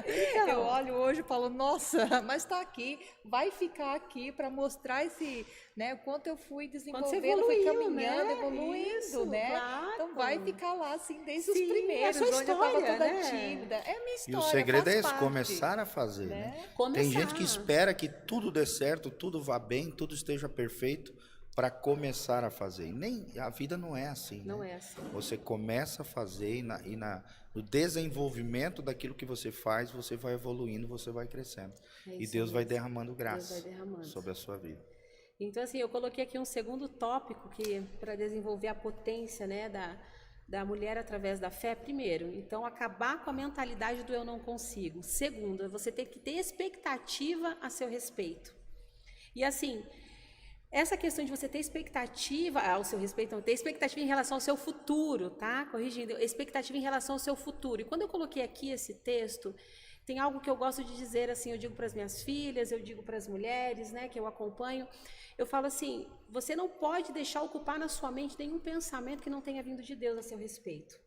Então, eu olho hoje e falo, nossa, mas tá aqui, vai ficar aqui para mostrar esse, né, o quanto eu fui desenvolvendo, fui caminhando, né? Evoluindo, isso, né? Claro. Então vai ficar lá, assim, desde os Sim, primeiros, é a sua onde eu estava história, toda né? tímida. É a minha história, E o segredo é esse, parte, começar a fazer, né? Começar. Tem gente que espera que tudo dê certo, tudo vá bem, tudo esteja perfeito para começar a fazer. E nem a vida não é assim. Não né? é assim. Você começa a fazer no desenvolvimento daquilo que você faz, você vai evoluindo, você vai crescendo. E Deus vai derramando graça sobre a sua vida. Então, assim, eu coloquei aqui um segundo tópico que para desenvolver a potência, né, da mulher através da fé. Primeiro, então, acabar com a mentalidade do eu não consigo. Segundo, você tem que ter expectativa a seu respeito. E assim, essa questão de você ter expectativa ao seu respeito, não, ter expectativa em relação ao seu futuro, tá? Corrigindo, expectativa em relação ao seu futuro. E quando eu coloquei aqui esse texto, tem algo que eu gosto de dizer, assim, eu digo para as minhas filhas, eu digo para as mulheres, né, que eu acompanho, eu falo assim, você não pode deixar ocupar na sua mente nenhum pensamento que não tenha vindo de Deus a seu respeito.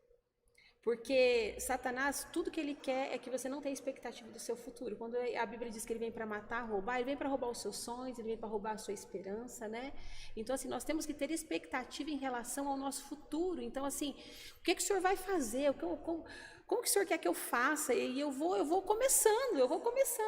Porque Satanás, tudo que ele quer é que você não tenha expectativa do seu futuro. Quando a Bíblia diz que ele vem para matar, roubar, ele vem para roubar os seus sonhos, ele vem para roubar a sua esperança, né? Então, assim, nós temos que ter expectativa em relação ao nosso futuro. Então, assim, o que o Senhor vai fazer? Como que o Senhor quer que eu faça? E eu vou começando.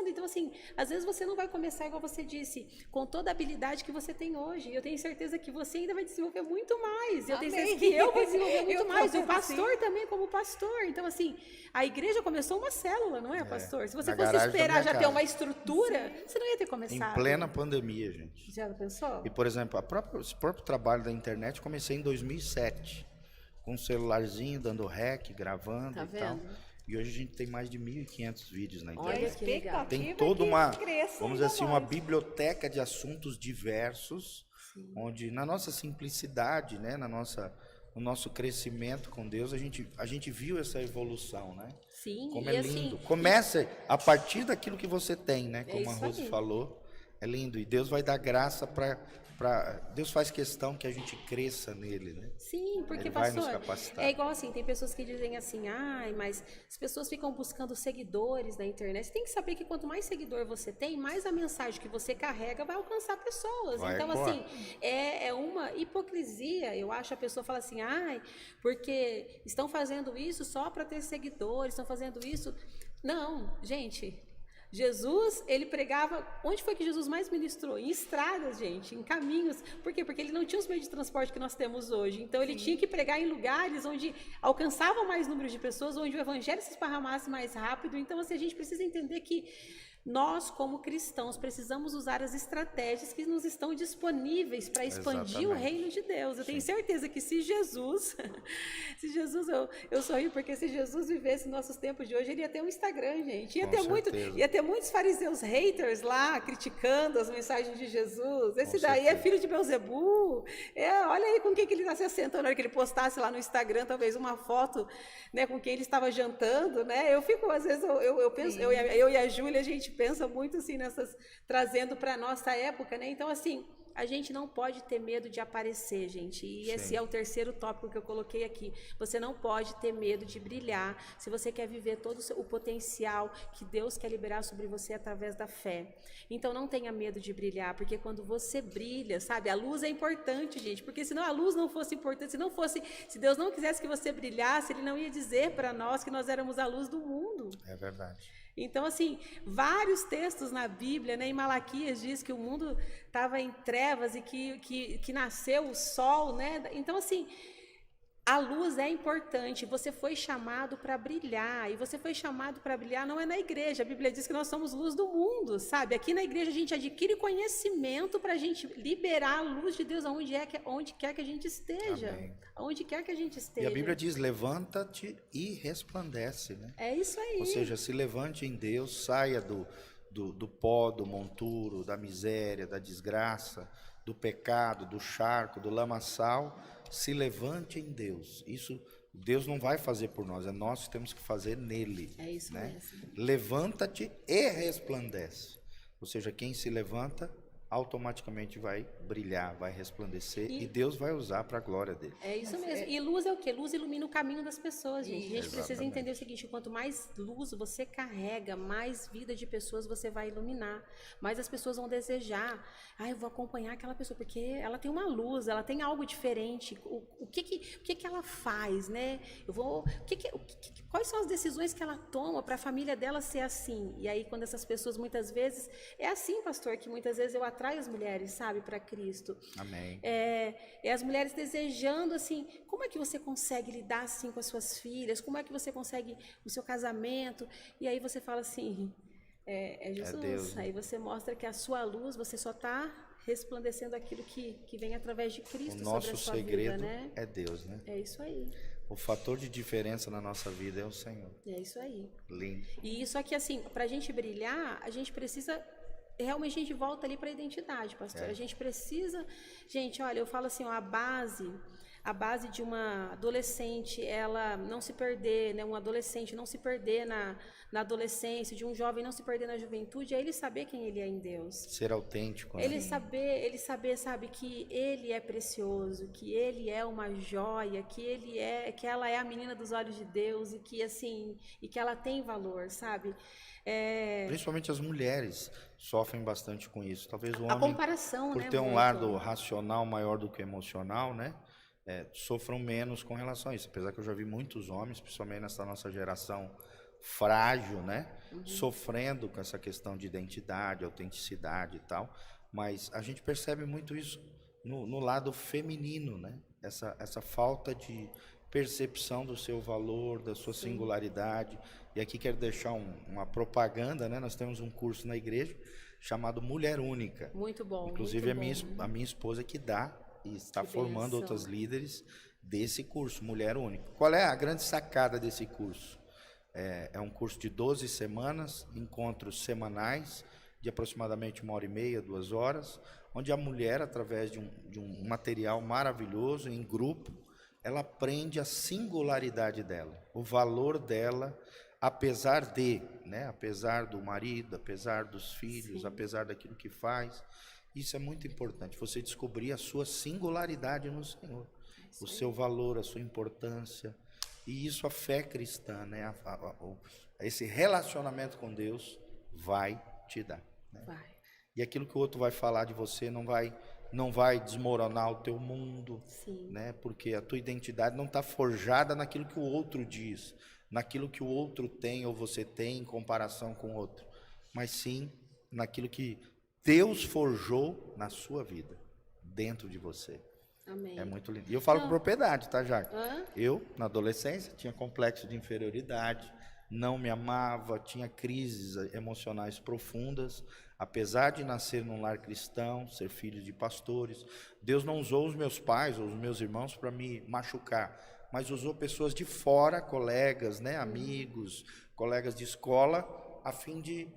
Então, assim, às vezes você não vai começar, igual você disse, com toda a habilidade que você tem hoje. Eu tenho certeza que você ainda vai desenvolver muito mais. Eu tenho certeza que eu vou desenvolver muito mais. O pastor também, como pastor. Então, assim, a igreja começou uma célula, não é, pastor? Se você fosse esperar já ter uma estrutura, você não ia ter começado. Em plena pandemia, gente. Já pensou? E, por exemplo, esse próprio trabalho da internet, comecei em 2007. Com um celularzinho, dando rec, gravando e tal. E hoje a gente tem mais de 1.500 vídeos na internet. Olha que legal. Tem toda uma, vamos dizer assim, uma biblioteca de assuntos diversos, onde na nossa simplicidade, né, no nosso crescimento com Deus, a gente viu essa evolução, né? Sim. Como é lindo. Assim, começa a partir daquilo que você tem, né? Como a Rose falou. É lindo. E Deus vai dar graça Deus faz questão que a gente cresça nele, né? Sim, porque, Ele vai pastor, nos capacitar. é igual assim, tem pessoas que dizem assim, mas as pessoas ficam buscando seguidores na internet. Você tem que saber que quanto mais seguidor você tem, mais a mensagem que você carrega vai alcançar pessoas. Então, assim, é uma hipocrisia. Eu acho a pessoa fala assim, porque estão fazendo isso só para ter seguidores, estão fazendo isso. Não, gente... Jesus, ele pregava... Onde foi que Jesus mais ministrou? Em estradas, gente, em caminhos. Por quê? Porque ele não tinha os meios de transporte que nós temos hoje. Então, ele tinha que pregar em lugares onde alcançava mais número de pessoas, onde o evangelho se esparramasse mais rápido. Então, assim, a gente precisa entender que nós, como cristãos, precisamos usar as estratégias que nos estão disponíveis para expandir o reino de Deus. Eu tenho certeza que se Jesus, eu sorrio porque se Jesus vivesse nossos tempos de hoje, ele ia ter um Instagram, gente. Ia ter muitos fariseus haters lá, criticando as mensagens de Jesus. Esse daí é filho de Beelzebu. Olha aí com quem que ele está se assentando na hora que ele postasse lá no Instagram, talvez uma foto, né, com quem ele estava jantando, né? Eu fico, às vezes, eu penso, eu e a Júlia, a gente pensa muito assim trazendo para a nossa época, né? Então, assim, a gente não pode ter medo de aparecer, gente. E esse é o terceiro tópico que eu coloquei aqui. Você não pode ter medo de brilhar se você quer viver todo o potencial que Deus quer liberar sobre você através da fé. Então, não tenha medo de brilhar, porque quando você brilha, sabe? A luz é importante, gente, porque senão a luz não fosse importante, se Deus não quisesse que você brilhasse, Ele não ia dizer para nós que nós éramos a luz do mundo. É verdade. Então, assim, vários textos na Bíblia, né, em Malaquias diz que o mundo estava em trevas e que nasceu o sol, né? Então, assim, a luz é importante, você foi chamado para brilhar, e você foi chamado para brilhar não é na igreja, a Bíblia diz que nós somos luz do mundo, sabe? Aqui na igreja a gente adquire conhecimento para a gente liberar a luz de Deus onde quer que a gente esteja. Amém. Onde quer que a gente esteja. E a Bíblia diz, levanta-te e resplandece, né? É isso aí. Ou seja, se levante em Deus, saia do pó, do monturo, da miséria, da desgraça, do pecado, do charco, do lamaçal, se levante em Deus. Isso Deus não vai fazer por nós, é nós que temos que fazer nele. É isso né? mesmo. Levanta-te e resplandece. Ou seja, quem se levanta automaticamente vai brilhar, vai resplandecer e Deus vai usar para a glória dele. É isso mesmo. E luz é o quê? Luz ilumina o caminho das pessoas, gente. A gente precisa entender o seguinte, quanto mais luz você carrega, mais vida de pessoas você vai iluminar. Mais as pessoas vão desejar, eu vou acompanhar aquela pessoa, porque ela tem uma luz, ela tem algo diferente. O que ela faz, né? Quais são as decisões que ela toma para a família dela ser assim? E aí, quando essas pessoas, muitas vezes, é assim, pastor, que muitas vezes eu atrai as mulheres, sabe, para Cristo. Amém. É as mulheres desejando, assim, como é que você consegue lidar assim com as suas filhas? Como é que você consegue o seu casamento? E aí você fala assim, é Jesus. Deus, né? Aí você mostra que a sua luz, você só está resplandecendo aquilo que vem através de Cristo sobre a nosso sua segredo vida, né? é Deus, né? É isso aí. O fator de diferença na nossa vida é o Senhor. É isso aí. Lindo. E isso aqui, assim, para a gente brilhar, a gente precisa... Realmente a gente volta ali para a identidade, pastor. A gente precisa... Gente, olha, eu falo assim, ó, a base de uma adolescente, ela não se perder, né? Um adolescente não se perder na adolescência, de um jovem não se perder na juventude, é ele saber quem ele é em Deus. Ser autêntico. Ele saber, sabe, que ele é precioso, que ele é uma joia, que ela é a menina dos olhos de Deus e que, assim, e que ela tem valor, sabe? Principalmente as mulheres sofrem bastante com isso. Talvez o homem, a comparação, por né, ter um muito. lado racional maior do que emocional, né, sofram menos com relação a isso. Apesar que eu já vi muitos homens, principalmente nessa nossa geração frágil, né, sofrendo com essa questão de identidade, autenticidade e tal. Mas a gente percebe muito isso no lado feminino, né? Essa falta de percepção do seu valor, da sua singularidade. E aqui quero deixar uma propaganda, né? Nós temos um curso na igreja chamado Mulher Única. Muito bom. Inclusive muito a minha esposa que dá e está Que formando benção. outras líderes desse curso, Mulher Única. Qual é a grande sacada desse curso? É um curso de 12 semanas, encontros semanais, de aproximadamente 1h30, 2 horas, onde a mulher, através de um material maravilhoso, em grupo, ela aprende a singularidade dela, o valor dela, apesar do marido, apesar dos filhos, apesar daquilo que faz. Isso é muito importante, você descobrir a sua singularidade no Senhor, o seu valor, a sua importância. E isso a fé cristã, né? Esse relacionamento com Deus vai te dar. Né? Vai. E aquilo que o outro vai falar de você não vai desmoronar o teu mundo, né? Porque a tua identidade não está forjada naquilo que o outro diz, naquilo que o outro tem ou você tem em comparação com o outro, mas sim naquilo que Deus forjou na sua vida, dentro de você. Amém. É muito lindo. E eu falo com propriedade, tá, Jaque? Hã? Eu, na adolescência, tinha complexo de inferioridade, não me amava, tinha crises emocionais profundas. Apesar de nascer num lar cristão, ser filho de pastores, Deus não usou os meus pais ou os meus irmãos para me machucar, mas usou pessoas de fora, colegas, né, amigos, colegas de escola, a fim de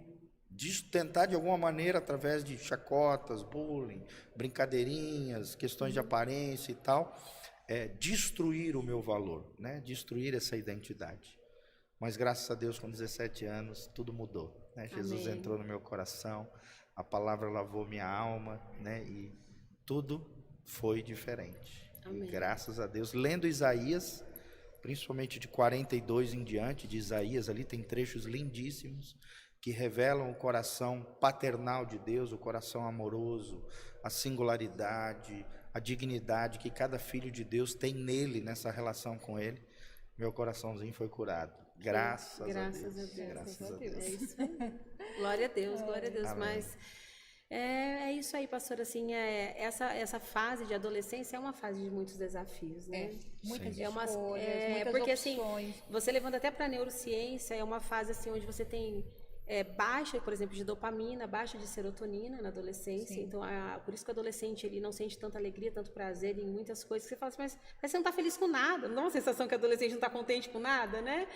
tentar de alguma maneira, através de chacotas, bullying, brincadeirinhas, questões de aparência e tal, destruir o meu valor, né? Destruir essa identidade. Mas graças a Deus, com 17 anos, tudo mudou, né? Jesus Amém. entrou no meu coração, a palavra lavou minha alma, né? E tudo foi diferente. Amém. E graças a Deus, lendo Isaías, principalmente de 42 em diante, de Isaías, ali tem trechos lindíssimos, que revelam o coração paternal de Deus, o coração amoroso, a singularidade, a dignidade que cada filho de Deus tem nele, nessa relação com ele. Meu coraçãozinho foi curado. Graças a Deus. Graças a Deus. Graças a Deus. É isso aí. Glória a Deus, glória a Deus. Amém. Mas É isso aí, pastor. Assim, essa fase de adolescência é uma fase de muitos desafios, né? Muitas Sim. escolhas, muitas Porque opções. assim, você levando até para a neurociência, é uma fase assim onde você tem baixa, por exemplo, de dopamina, baixa de serotonina na adolescência. Sim. Então, por isso que o adolescente ele não sente tanta alegria, tanto prazer em muitas coisas. Você fala assim, mas você não está feliz com nada. Não dá uma sensação que o adolescente não está contente com nada, né?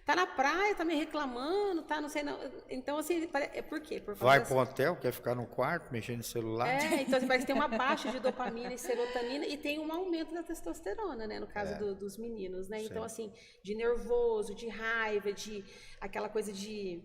Tá na praia, tá me reclamando, tá não sei não. Então, assim, por quê? Por Vai para o hotel, quer ficar no quarto, mexendo no celular. Então assim, parece que tem uma baixa de dopamina e serotonina e tem um aumento da testosterona, né? No caso dos meninos, né? Então, assim, de nervoso, de raiva, de aquela coisa de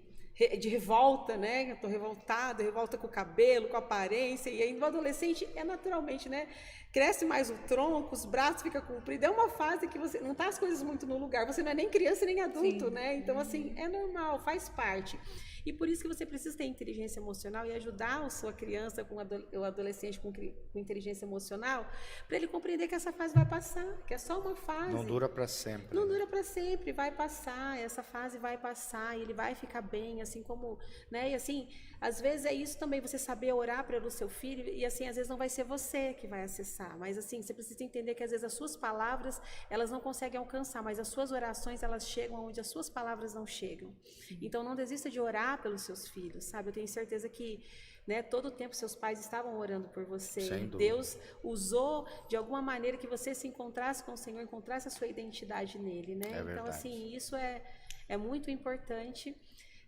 revolta, né? Eu tô revoltada, revolta com o cabelo, com a aparência. E aí, o adolescente naturalmente, né? Cresce mais o tronco, os braços ficam compridos. É uma fase que você não tá as coisas muito no lugar. Você não é nem criança nem adulto, né? Então, assim, é normal, faz parte. E por isso que você precisa ter inteligência emocional e ajudar a sua criança, o adolescente com inteligência emocional, para ele compreender que essa fase vai passar, que é só uma fase. Não dura para sempre. Não dura para sempre, vai passar, essa fase vai passar e ele vai ficar bem, assim como, né? E assim, às vezes é isso também, você saber orar pelo seu filho e assim, às vezes não vai ser você que vai acessar, mas assim, você precisa entender que às vezes as suas palavras, elas não conseguem alcançar, mas as suas orações, elas chegam onde as suas palavras não chegam. Então, não desista de orar pelos seus filhos, sabe? Eu tenho certeza que, né, todo o tempo seus pais estavam orando por você. Sem dúvida. Deus usou de alguma maneira que você se encontrasse com o Senhor, encontrasse a sua identidade nele, né? Então, assim, isso é muito importante,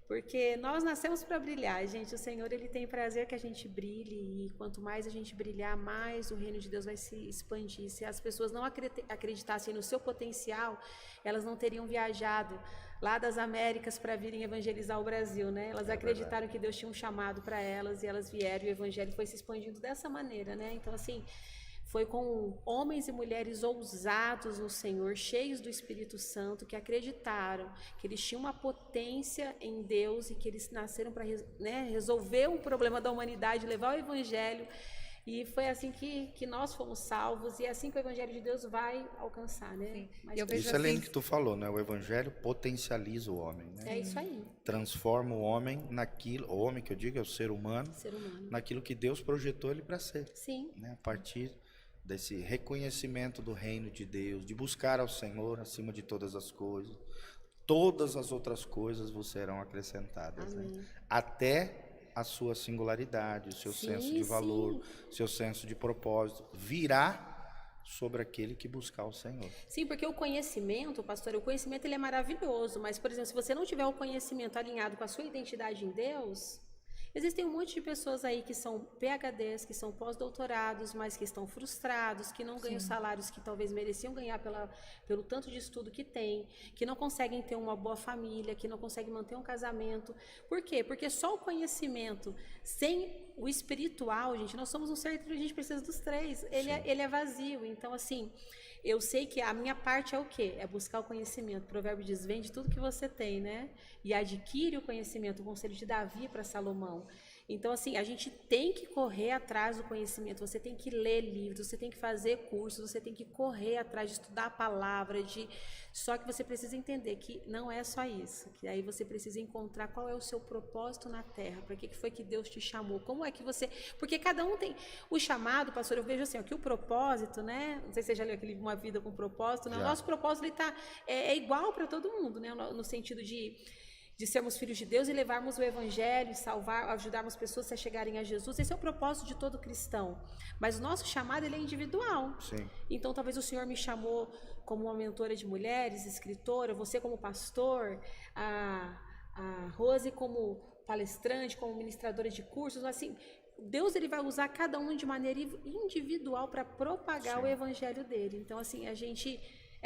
porque nós nascemos para brilhar, gente. O Senhor, ele tem prazer que a gente brilhe, e quanto mais a gente brilhar, mais o reino de Deus vai se expandir. Se as pessoas não acreditassem no seu potencial, elas não teriam viajado lá das Américas para virem evangelizar o Brasil, né? Elas acreditaram que Deus tinha um chamado para elas e elas vieram e o evangelho foi se expandindo dessa maneira, né? Então, assim, foi com homens e mulheres ousados no Senhor, cheios do Espírito Santo, que acreditaram que eles tinham uma potência em Deus e que eles nasceram para, né, resolver um problema da humanidade, levar o evangelho. E foi assim que nós fomos salvos, e é assim que o Evangelho de Deus vai alcançar, né? Isso é lindo que tu falou, né? O Evangelho potencializa o homem, né? É isso aí. Transforma o homem naquilo, o homem que eu digo é o ser humano, naquilo que Deus projetou ele para ser. Sim. Né? A partir desse reconhecimento do reino de Deus, de buscar ao Senhor acima de todas as coisas, todas as outras coisas vos serão acrescentadas. Né? Até a sua singularidade, o seu senso de valor, seu senso de propósito, virá sobre aquele que buscar o Senhor. Sim, porque o conhecimento, pastor, o conhecimento ele é maravilhoso, mas, por exemplo, se você não tiver o conhecimento alinhado com a sua identidade em Deus, existem um monte de pessoas aí que são PhDs, que são pós-doutorados, mas que estão frustrados, que não ganham salários que talvez mereciam ganhar pelo tanto de estudo que tem, que não conseguem ter uma boa família, que não conseguem manter um casamento. Por quê? Porque só o conhecimento, sem o espiritual, gente, nós somos um ser que a gente precisa dos três, ele é vazio. Então, assim, eu sei que a minha parte é o quê? É buscar o conhecimento. O provérbio diz, vende tudo que você tem, né? E adquire o conhecimento, o conselho de Davi para Salomão. Então, assim, a gente tem que correr atrás do conhecimento, você tem que ler livros, você tem que fazer cursos, você tem que correr atrás de estudar a palavra, só que você precisa entender que não é só isso, que aí você precisa encontrar qual é o seu propósito na Terra, para que foi que Deus te chamou, como é que você... Porque cada um tem o chamado, pastor, eu vejo assim, ó, que o propósito, né? Não sei se você já leu aquele Uma Vida com Propósito, né? O nosso propósito ele é igual para todo mundo, né? No sentido de sermos filhos de Deus e levarmos o Evangelho, salvar, ajudarmos pessoas a chegarem a Jesus. Esse é o propósito de todo cristão. Mas o nosso chamado ele é individual. Sim. Então, talvez o Senhor me chamou como uma mentora de mulheres, escritora, você como pastor, a Rose como palestrante, como ministradora de cursos, assim... Deus ele vai usar cada um de maneira individual para propagar o Evangelho dele. Então, assim, a gente...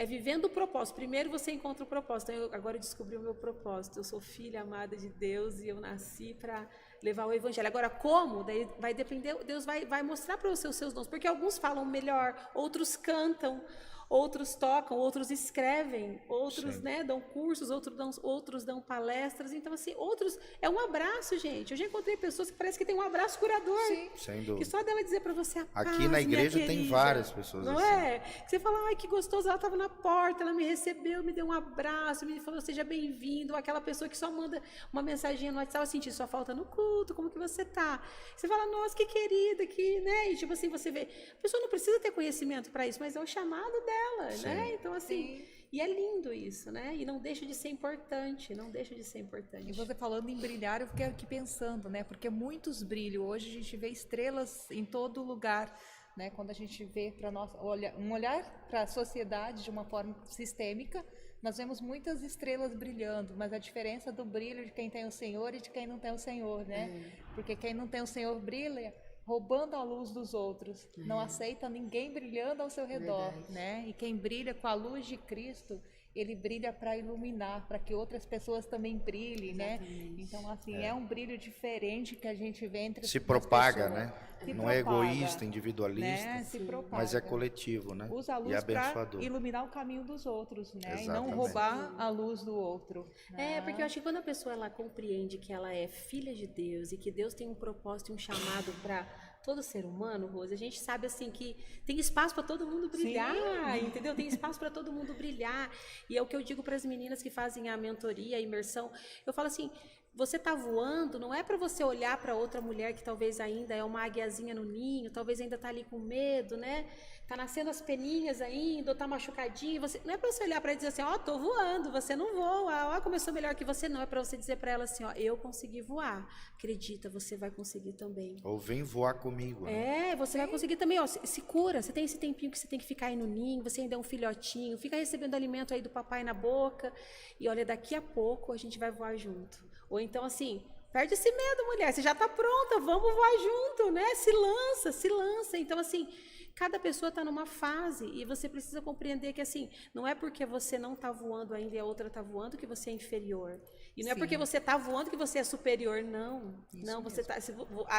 vivendo o propósito. Primeiro você encontra o propósito. Então, agora eu descobri o meu propósito. Eu sou filha amada de Deus e eu nasci para levar o Evangelho. Agora, como? Daí vai depender, Deus vai mostrar para você os seus dons. Porque alguns falam melhor, outros cantam, outros tocam, outros escrevem, outros, né, dão cursos, outros dão palestras. Então, assim, outros... É um abraço, gente. Eu já encontrei pessoas que parece que tem um abraço curador. Sim. Sem dúvida. Que só dela dizer para você a paz, Aqui na igreja minha tem querida. várias pessoas Não assim. é? Que você fala, ai, que gostoso, ela estava na porta, ela me recebeu, me deu um abraço, me falou, seja bem-vindo. Aquela pessoa que só manda uma mensagem no WhatsApp, assim, só falta no culto, como que você tá? Você fala, nossa, que querida, que, né? E tipo assim, você vê, a pessoa não precisa ter conhecimento para isso, mas é o chamado dela, Sim. né? Então, assim, Sim. e é lindo isso, né? E não deixa de ser importante, não deixa de ser importante. E você falando em brilhar, eu fiquei aqui pensando, né? Porque muitos brilham. Hoje a gente vê estrelas em todo lugar, né? Quando a gente vê para nós, um olhar para a sociedade de uma forma sistêmica, nós vemos muitas estrelas brilhando, mas a diferença do brilho de quem tem o Senhor e de quem não tem o Senhor, né? Porque quem não tem o Senhor brilha roubando a luz dos outros, não aceita ninguém brilhando ao seu redor, né? E quem brilha com a luz de Cristo, ele brilha para iluminar, para que outras pessoas também brilhem, né? Então, assim, é um brilho diferente que a gente vê entre Se as propaga, pessoas. né? Se Não é propaga, egoísta, individualista, né? Se propaga. mas é coletivo, né? Usa a E luz para abençoador. iluminar o caminho dos outros, né? E Exatamente. não roubar a luz do outro. É, porque eu acho que quando a pessoa ela compreende que ela é filha de Deus e que Deus tem um propósito e um chamado para todo ser humano, Rose, a gente sabe assim que tem espaço para todo mundo brilhar, entendeu? Tem espaço para todo mundo brilhar. E é o que eu digo para as meninas que fazem a mentoria, a imersão. Eu falo assim, você está voando, não é para você olhar para outra mulher que talvez ainda é uma águiazinha no ninho, talvez ainda está ali com medo, né? Tá nascendo as peninhas ainda, ou tá machucadinho. Você, não é para você olhar para ela e dizer assim, ó, tô voando, você não voa, ó, começou melhor que você. Não, é para você dizer para ela assim, ó, eu consegui voar. Acredita, você vai conseguir também. Ou vem voar comigo. Né? É, você vai conseguir também, ó, se cura. Você tem esse tempinho que você tem que ficar aí no ninho, você ainda é um filhotinho, fica recebendo alimento aí do papai na boca. E olha, daqui a pouco a gente vai voar junto. Ou então, assim, perde esse medo, mulher, você já tá pronta, vamos voar junto, né? Se lança, se lança. Então, assim, cada pessoa está numa fase e você precisa compreender que, assim, não é porque você não está voando ainda e a outra está voando que você é inferior. E não é porque você está voando que você é superior, não. Isso não, você tá,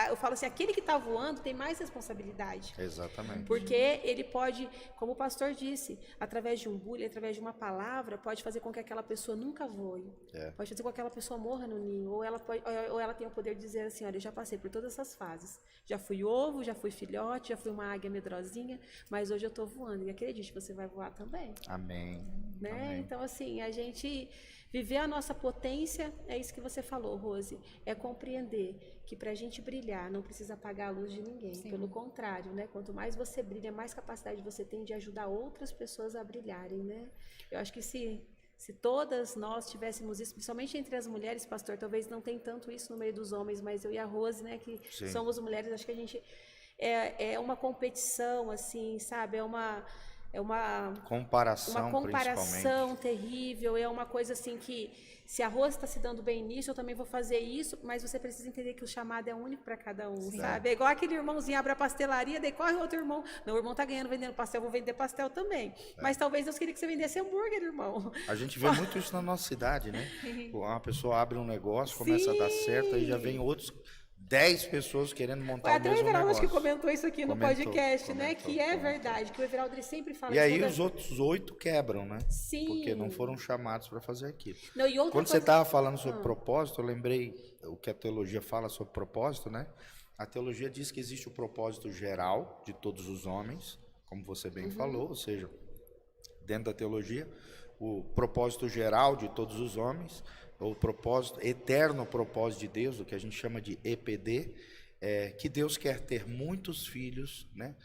eu falo assim, aquele que está voando tem mais responsabilidade. Exatamente. Porque ele pode, como o pastor disse, através de um bullying, através de uma palavra, pode fazer com que aquela pessoa nunca voe. Pode fazer com que aquela pessoa morra no ninho. Ou ela tem o poder de dizer assim, olha, eu já passei por todas essas fases. Já fui ovo, já fui filhote, já fui uma águia medrosinha, mas hoje eu estou voando. E acredite, você vai voar também. Amém. Né? Amém. Então, assim, a gente viver a nossa potência, é isso que você falou, Rose, é compreender que para a gente brilhar não precisa apagar a luz de ninguém. Sim. Pelo contrário, né? Quanto mais você brilha, mais capacidade você tem de ajudar outras pessoas a brilharem, né? Eu acho que se todas nós tivéssemos isso, principalmente entre as mulheres, pastor, talvez não tem tanto isso no meio dos homens, mas eu e a Rose, né, que Sim. somos mulheres, acho que a gente é uma competição, assim, sabe? É uma comparação terrível, é uma coisa assim que se a Rose está se dando bem nisso, eu também vou fazer isso, mas você precisa entender que o chamado é único para cada um, Sim. sabe? É igual aquele irmãozinho abre a pastelaria, daí corre outro irmão, não, o irmão tá ganhando vendendo pastel, vou vender pastel também. Mas talvez Deus queria que você vendesse hambúrguer, irmão. A gente vê muito isso na nossa cidade, né? Uma pessoa abre um negócio, começa Sim. a dar certo, aí já vem outros 10 pessoas querendo montar o mesmo negócio. Até o Everaldo acho que comentou isso aqui no podcast, né? Que é verdade, que o Everaldo ele sempre fala... E aí os outros 8 quebram, né? Sim. Porque não foram chamados para fazer aquilo. Não, e outra Quando você estava falando sobre propósito, eu lembrei o que a teologia fala sobre propósito, né? A teologia diz que existe o propósito geral de todos os homens, como você bem falou, ou seja, dentro da teologia, o propósito geral de todos os homens... o propósito, eterno propósito de Deus, o que a gente chama de EPD, que Deus quer ter muitos filhos, né,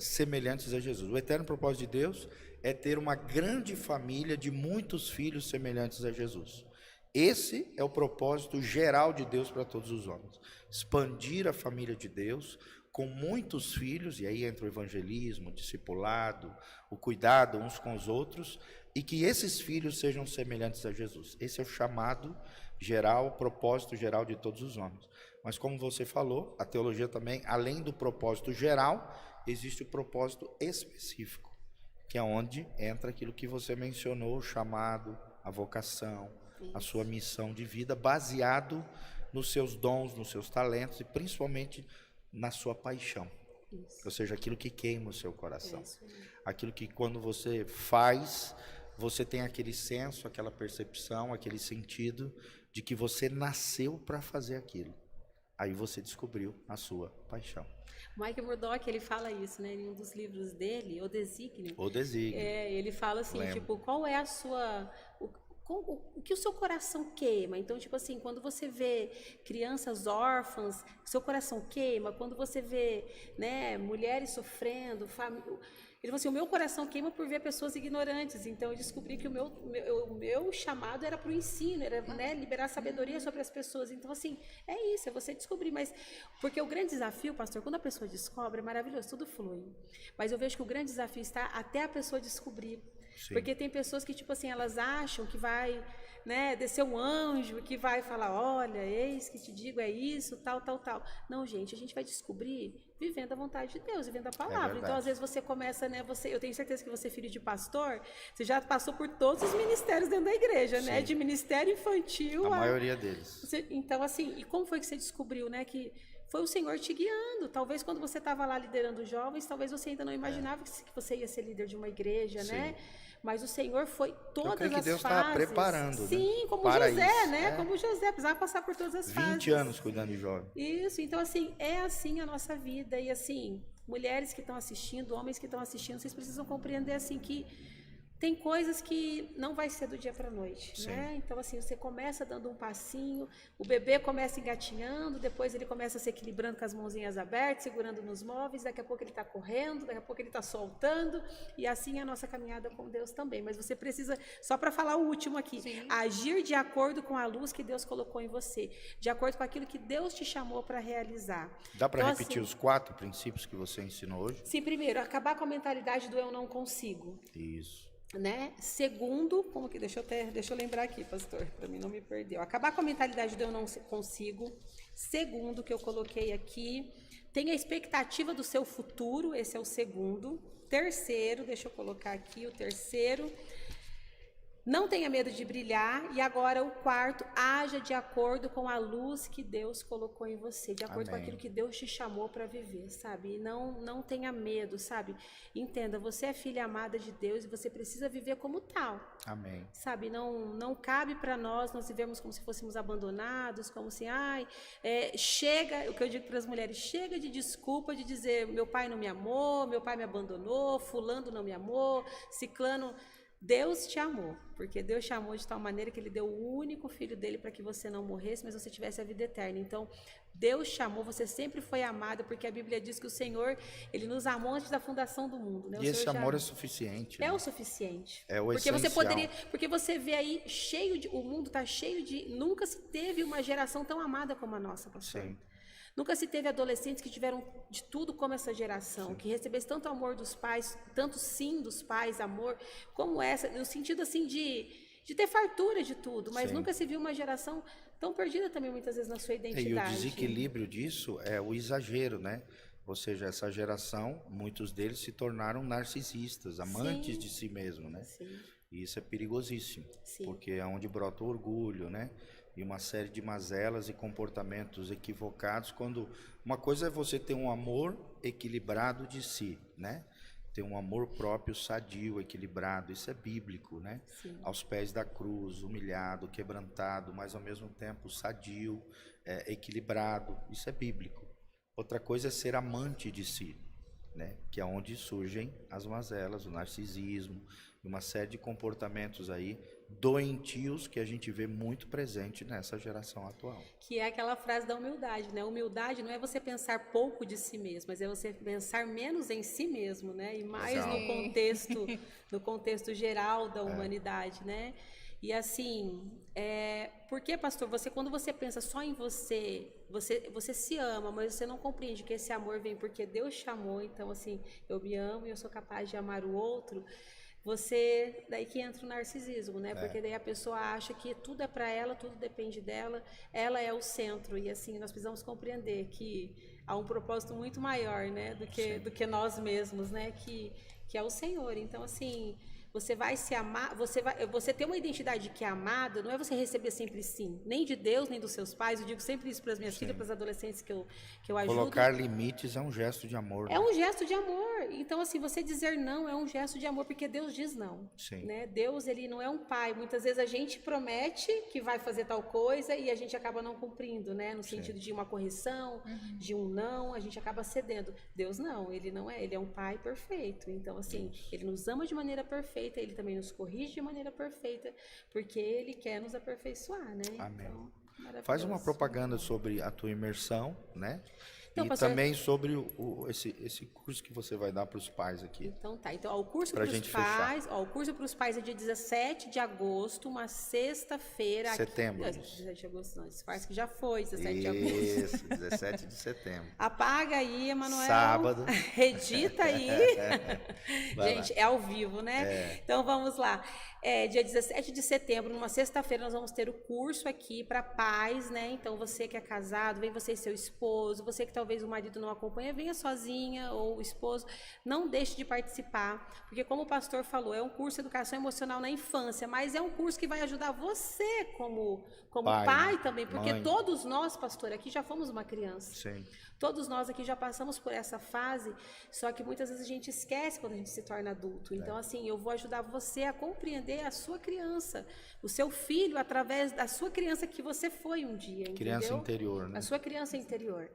semelhantes a Jesus. O eterno propósito de Deus é ter uma grande família de muitos filhos semelhantes a Jesus. Esse é o propósito geral de Deus para todos os homens. Expandir a família de Deus com muitos filhos, e aí entra o evangelismo, o discipulado, o cuidado uns com os outros, e que esses filhos sejam semelhantes a Jesus. Esse é o chamado geral, o propósito geral de todos os homens. Mas como você falou, a teologia também, além do propósito geral, existe o propósito específico, que é onde entra aquilo que você mencionou, o chamado, a vocação, a sua missão de vida, baseado nos seus dons, nos seus talentos e principalmente na sua paixão. Isso. Ou seja, aquilo que queima o seu coração. Isso aí. Aquilo que quando você faz, você tem aquele senso, aquela percepção, aquele sentido de que você nasceu para fazer aquilo. Aí você descobriu a sua paixão. Mike Murdock, ele fala isso, né? Em um dos livros dele, O Desígnio. O desígnio. Ele fala assim, Lembro. tipo, qual é a sua... O que o seu coração queima? Então, tipo assim, quando você vê crianças órfãs, seu coração queima. Quando você vê, né, mulheres sofrendo, ele falou assim, o meu coração queima por ver pessoas ignorantes. Então, eu descobri que o meu chamado era para o ensino, era, né, liberar sabedoria sobre as pessoas. Então, assim, é isso, é você descobrir. Mas, porque o grande desafio, pastor, quando a pessoa descobre, é maravilhoso, tudo flui. Mas eu vejo que o grande desafio está até a pessoa descobrir. Sim. Porque tem pessoas que, tipo assim, elas acham que vai, né, descer um anjo, que vai falar, olha, eis que te digo, é isso, tal, tal, tal. Não, gente, a gente vai descobrir vivendo a vontade de Deus, vivendo a palavra. Então, às vezes, você começa, né, eu tenho certeza que você é filho de pastor, você já passou por todos os ministérios dentro da igreja, né, de ministério infantil. A maioria deles. Então, assim, e como foi que você descobriu, né, que foi o Senhor te guiando. Talvez quando você estava lá liderando jovens, talvez você ainda não imaginava que você ia ser líder de uma igreja, né? Mas o Senhor foi todas as Deus fases. Estava preparando, sim, né? Como para José, isso, né? Como José, precisava passar por todas as 20 fases. 20 anos cuidando de jovem. Isso, então assim, é assim a nossa vida. E assim, mulheres que estão assistindo, homens que estão assistindo, vocês precisam compreender assim que tem coisas que não vai ser do dia para a noite, né? Então, assim, você começa dando um passinho, o bebê começa engatinhando, depois ele começa se equilibrando com as mãozinhas abertas, segurando nos móveis, daqui a pouco ele está correndo, daqui a pouco ele está soltando, e assim é a nossa caminhada com Deus também. Mas você precisa, só para falar o último aqui, agir de acordo com a luz que Deus colocou em você, de acordo com aquilo que Deus te chamou para realizar. Dá para então, repetir assim, os 4 princípios que você ensinou hoje? Sim, primeiro, acabar com a mentalidade do eu não consigo. Isso. Né? Segundo, como que deixa eu lembrar aqui, pastor, para mim não me perder. Acabar com a mentalidade do eu não consigo. Segundo, que eu coloquei aqui, tenha expectativa do seu futuro, esse é o segundo. Terceiro, deixa eu colocar aqui o terceiro. Não tenha medo de brilhar. E agora o quarto, haja de acordo com a luz que Deus colocou em você, de acordo com aquilo que Deus te chamou para viver, sabe? E não tenha medo, sabe? Entenda, você é filha amada de Deus e você precisa viver como tal. Amém. Sabe? Não cabe para nós vivemos como se fôssemos abandonados, como se, chega, o que eu digo para as mulheres, chega de desculpa de dizer, meu pai não me amou, meu pai me abandonou, fulano não me amou, ciclano... Deus te amou, porque Deus te amou de tal maneira que Ele deu o único Filho dele para que você não morresse, mas você tivesse a vida eterna. Então, Deus te amou, você sempre foi amada, porque a Bíblia diz que o Senhor, Ele nos amou antes da fundação do mundo. Né? E esse amor é suficiente. É né? o suficiente. É o porque essencial. Porque você vê aí, o mundo está cheio de... Nunca se teve uma geração tão amada como a nossa, pastor. Sim. Nunca se teve adolescentes que tiveram de tudo como essa geração, que recebesse tanto amor dos pais, tanto sim dos pais, amor, como essa, no sentido assim de ter fartura de tudo, mas nunca se viu uma geração tão perdida também muitas vezes na sua identidade. E o desequilíbrio disso é o exagero, né? Ou seja, essa geração, muitos deles se tornaram narcisistas, amantes de si mesmo, né? Sim. E isso é perigosíssimo, porque é onde brota o orgulho, né? E uma série de mazelas e comportamentos equivocados, quando uma coisa é você ter um amor equilibrado de si, né? Ter um amor próprio, sadio, equilibrado, isso é bíblico, né? Sim. Aos pés da cruz, humilhado, quebrantado, mas ao mesmo tempo sadio, equilibrado, isso é bíblico. Outra coisa é ser amante de si, né? Que é onde surgem as mazelas, o narcisismo, uma série de comportamentos aí doentios que a gente vê muito presente nessa geração atual. Que é aquela frase da humildade, né? Humildade não é você pensar pouco de si mesmo, mas é você pensar menos em si mesmo, né? E mais no contexto geral da humanidade, né? E assim, porque, pastor, quando você pensa só em você se ama, mas você não compreende que esse amor vem porque Deus chamou, então assim, eu me amo e eu sou capaz de amar o outro. Daí que entra o narcisismo, né? Porque daí a pessoa acha que tudo é para ela, tudo depende dela, ela é o centro. E assim, nós precisamos compreender que há um propósito muito maior, né? Do que nós mesmos, né? Que é o Senhor. Então, assim, você vai se amar, você ter uma identidade que é amada, não é você receber sempre sim, nem de Deus, nem dos seus pais. Eu digo sempre isso para as minhas filhas, para os adolescentes que eu ajudo. Colocar limites é um gesto de amor. É um gesto de amor. Então, assim, você dizer não é um gesto de amor, porque Deus diz não. Sim. Né? Deus, ele não é um pai. Muitas vezes a gente promete que vai fazer tal coisa e a gente acaba não cumprindo, né? No sentido de uma correção, de um não, a gente acaba cedendo. Deus não, ele não é, ele é um pai perfeito. Então, assim, ele nos ama de maneira perfeita, ele também nos corrige de maneira perfeita, porque ele quer nos aperfeiçoar, né? Amém. Então, faz uma propaganda sobre a tua imersão, né? Então, e pastor, também sobre esse curso que você vai dar para os pais aqui. Então tá. Então, ó, o curso para os pais, ó, o curso para os pais é dia 17 de agosto, uma sexta-feira. Setembro. Aqui, 17 de agosto, não, isso parece que já foi, 17 de agosto. Isso, 17 de setembro. Apaga aí, Emanuel. Sábado. Edita aí. Gente, lá. é ao vivo, né? Então vamos lá. Dia 17 de setembro, numa sexta-feira, nós vamos ter o curso aqui para pais, né? Então, você que é casado, vem você e seu esposo, você que talvez o marido não acompanha, venha sozinha ou o esposo, não deixe de participar, porque como o pastor falou, é um curso de educação emocional na infância, mas é um curso que vai ajudar você como pai também, porque mãe. todos nós, pastor, aqui já fomos uma criança. Sim. Todos nós aqui já passamos por essa fase, só que muitas vezes a gente esquece quando a gente se torna adulto. Então, assim, eu vou ajudar você a compreender a sua criança, o seu filho, através da sua criança que você foi um dia, Criança entendeu? interior, né? A sua criança interior.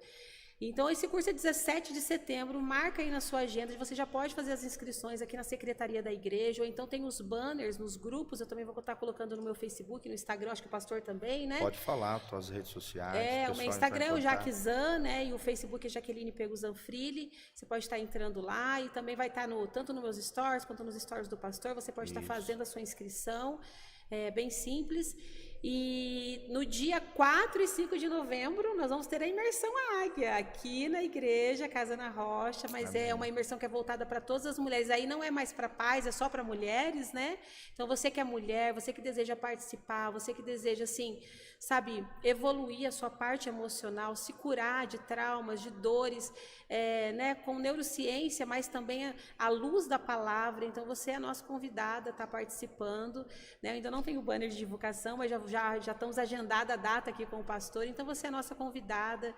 Então, esse curso é 17 de setembro, marca aí na sua agenda, você já pode fazer as inscrições aqui na secretaria da igreja, ou então tem os banners nos grupos, eu também vou estar colocando no meu Facebook, no Instagram, acho que o pastor também, né? Pode falar, tuas redes sociais. O meu Instagram é o Jaquezan, né? E o Facebook é Jaqueline Pego Zanfrilli. Você pode estar entrando lá e também vai estar tanto nos meus stories quanto nos stories do pastor. Você pode estar fazendo a sua inscrição. É bem simples. E no dia 4 e 5 de novembro, nós vamos ter a imersão à Águia, aqui na igreja, Casa na Rocha, mas Amém. É uma imersão que é voltada para todas as mulheres. Aí não é mais para pais, é só para mulheres, né? Então, você que é mulher, você que deseja participar, você que deseja, assim, sabe, evoluir a sua parte emocional, se curar de traumas, de dores, né, com neurociência, mas também à luz da palavra. Então, você é a nossa convidada, está participando, né? Eu ainda não tenho banner de divulgação, mas já estamos agendada a data aqui com o pastor, então você é a nossa convidada.